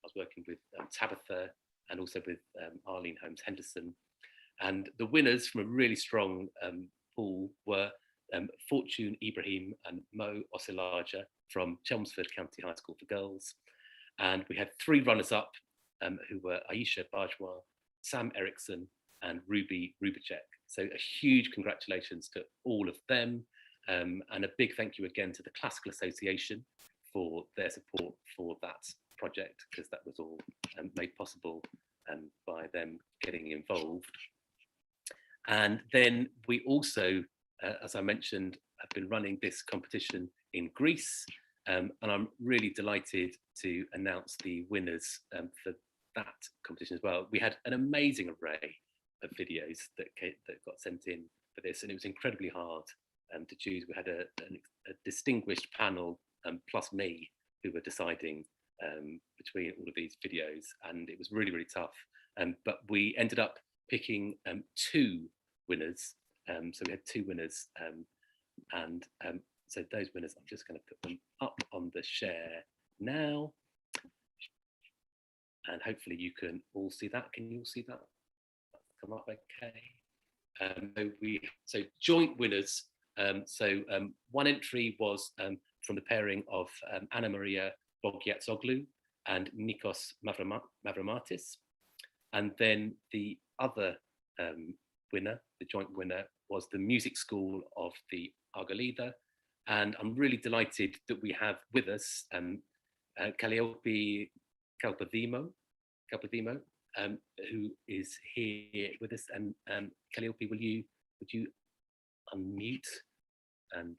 was working with Tabitha and also with Arlene Holmes Henderson, and the winners from a really strong pool were Fortune Ibrahim and Mo Osilaja from Chelmsford County High School for Girls. And we had 3 runners-up who were Aisha Bajwa, Sam Erickson, and Ruby Rubicek. So a huge congratulations to all of them, and a big thank you again to the Classical Association for their support for that project, because that was all made possible by them getting involved. And then we also, as I mentioned, have been running this competition in Greece, And I'm really delighted to announce the winners for that competition as well. We had an amazing array of videos that got sent in for this, and it was incredibly hard to choose. We had a distinguished panel plus me who were deciding between all of these videos, and it was really, really tough. But we ended up picking 2 winners. So we had 2 winners, and so those winners, I'm just going to put them up on the share now, and hopefully you can all see that. Can you all see that? Come up, okay. So joint winners. One entry was from the pairing of Anna Maria Bogiatsoglu and Nikos Mavromatis, and then the other winner, the joint winner, was the music school of the Argolida. And I'm really delighted that we have with us Calliope Kalpadimo, who is here with us. And Calliope, would you unmute and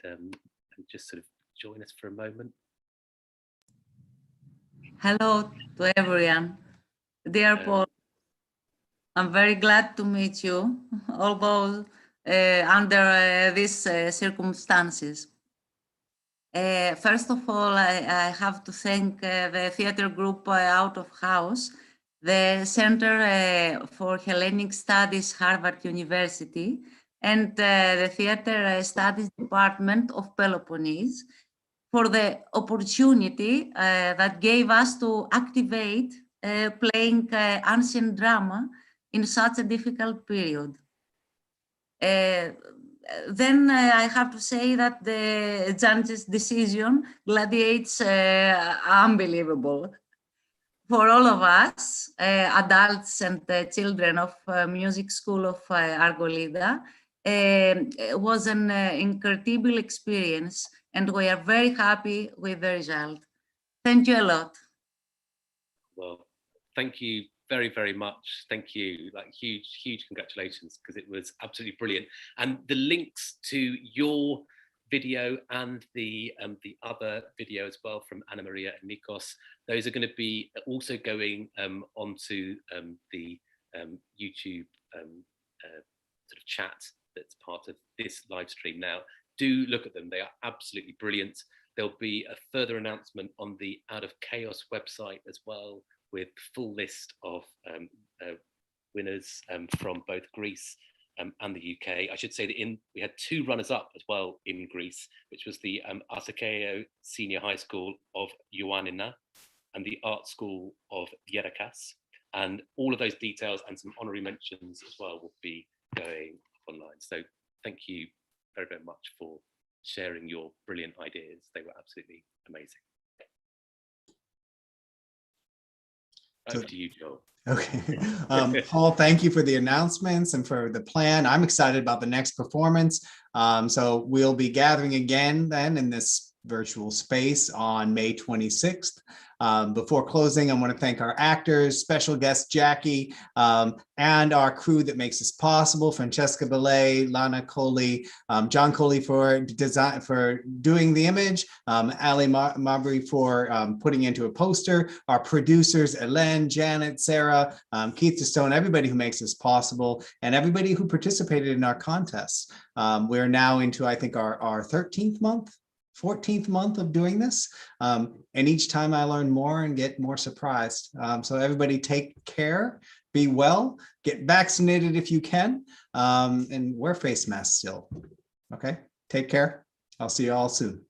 just sort of join us for a moment? Hello to everyone. Dear Paul, I'm very glad to meet you, although under these circumstances. First of all, I have to thank the theater group Out of House, the Center for Hellenic Studies, Harvard University, and the Theater Studies Department of Peloponnese for the opportunity that gave us to activate playing ancient drama in such a difficult period. Then I have to say that the judge's decision, Gladiates, unbelievable. For all of us, adults and children of Music School of Argolida, it was an incredible experience, and we are very happy with the result. Thank you a lot. Well, thank you very, very much. Thank you. Like huge congratulations, because it was absolutely brilliant. And the links to your video and the other video as well from Anna Maria and Nikos, those are going to be also going onto the YouTube sort of chat that's part of this live stream now. Do look at them. They are absolutely brilliant. There'll be a further announcement on the Out of Chaos website as well, with full list of winners from both Greece and the UK. I should say that we had 2 runners-up as well in Greece, which was the Asakeo Senior High School of Ioannina and the Art School of Heracles. And all of those details and some honorary mentions as well will be going online. So thank you very, very much for sharing your brilliant ideas. They were absolutely amazing. Over to you, Joel. Okay. Paul, thank you for the announcements and for the plan. I'm excited about the next performance. So we'll be gathering again then in this virtual space on May 26th. Before closing, I want to thank our actors, special guest Jackie, and our crew that makes this possible: Francesca Belay, Lana Coley, John Coley for doing the image, Ali Mabry for putting into a poster, our producers Ellen, Janet, Sarah, Keith DeStone, everybody who makes this possible, and everybody who participated in our contests. We're now into, I think, our 13th month. 14th month of doing this, and each time I learn more and get more surprised. So everybody take care, be well, get vaccinated if you can, and wear face masks still. Okay, take care. I'll see you all soon.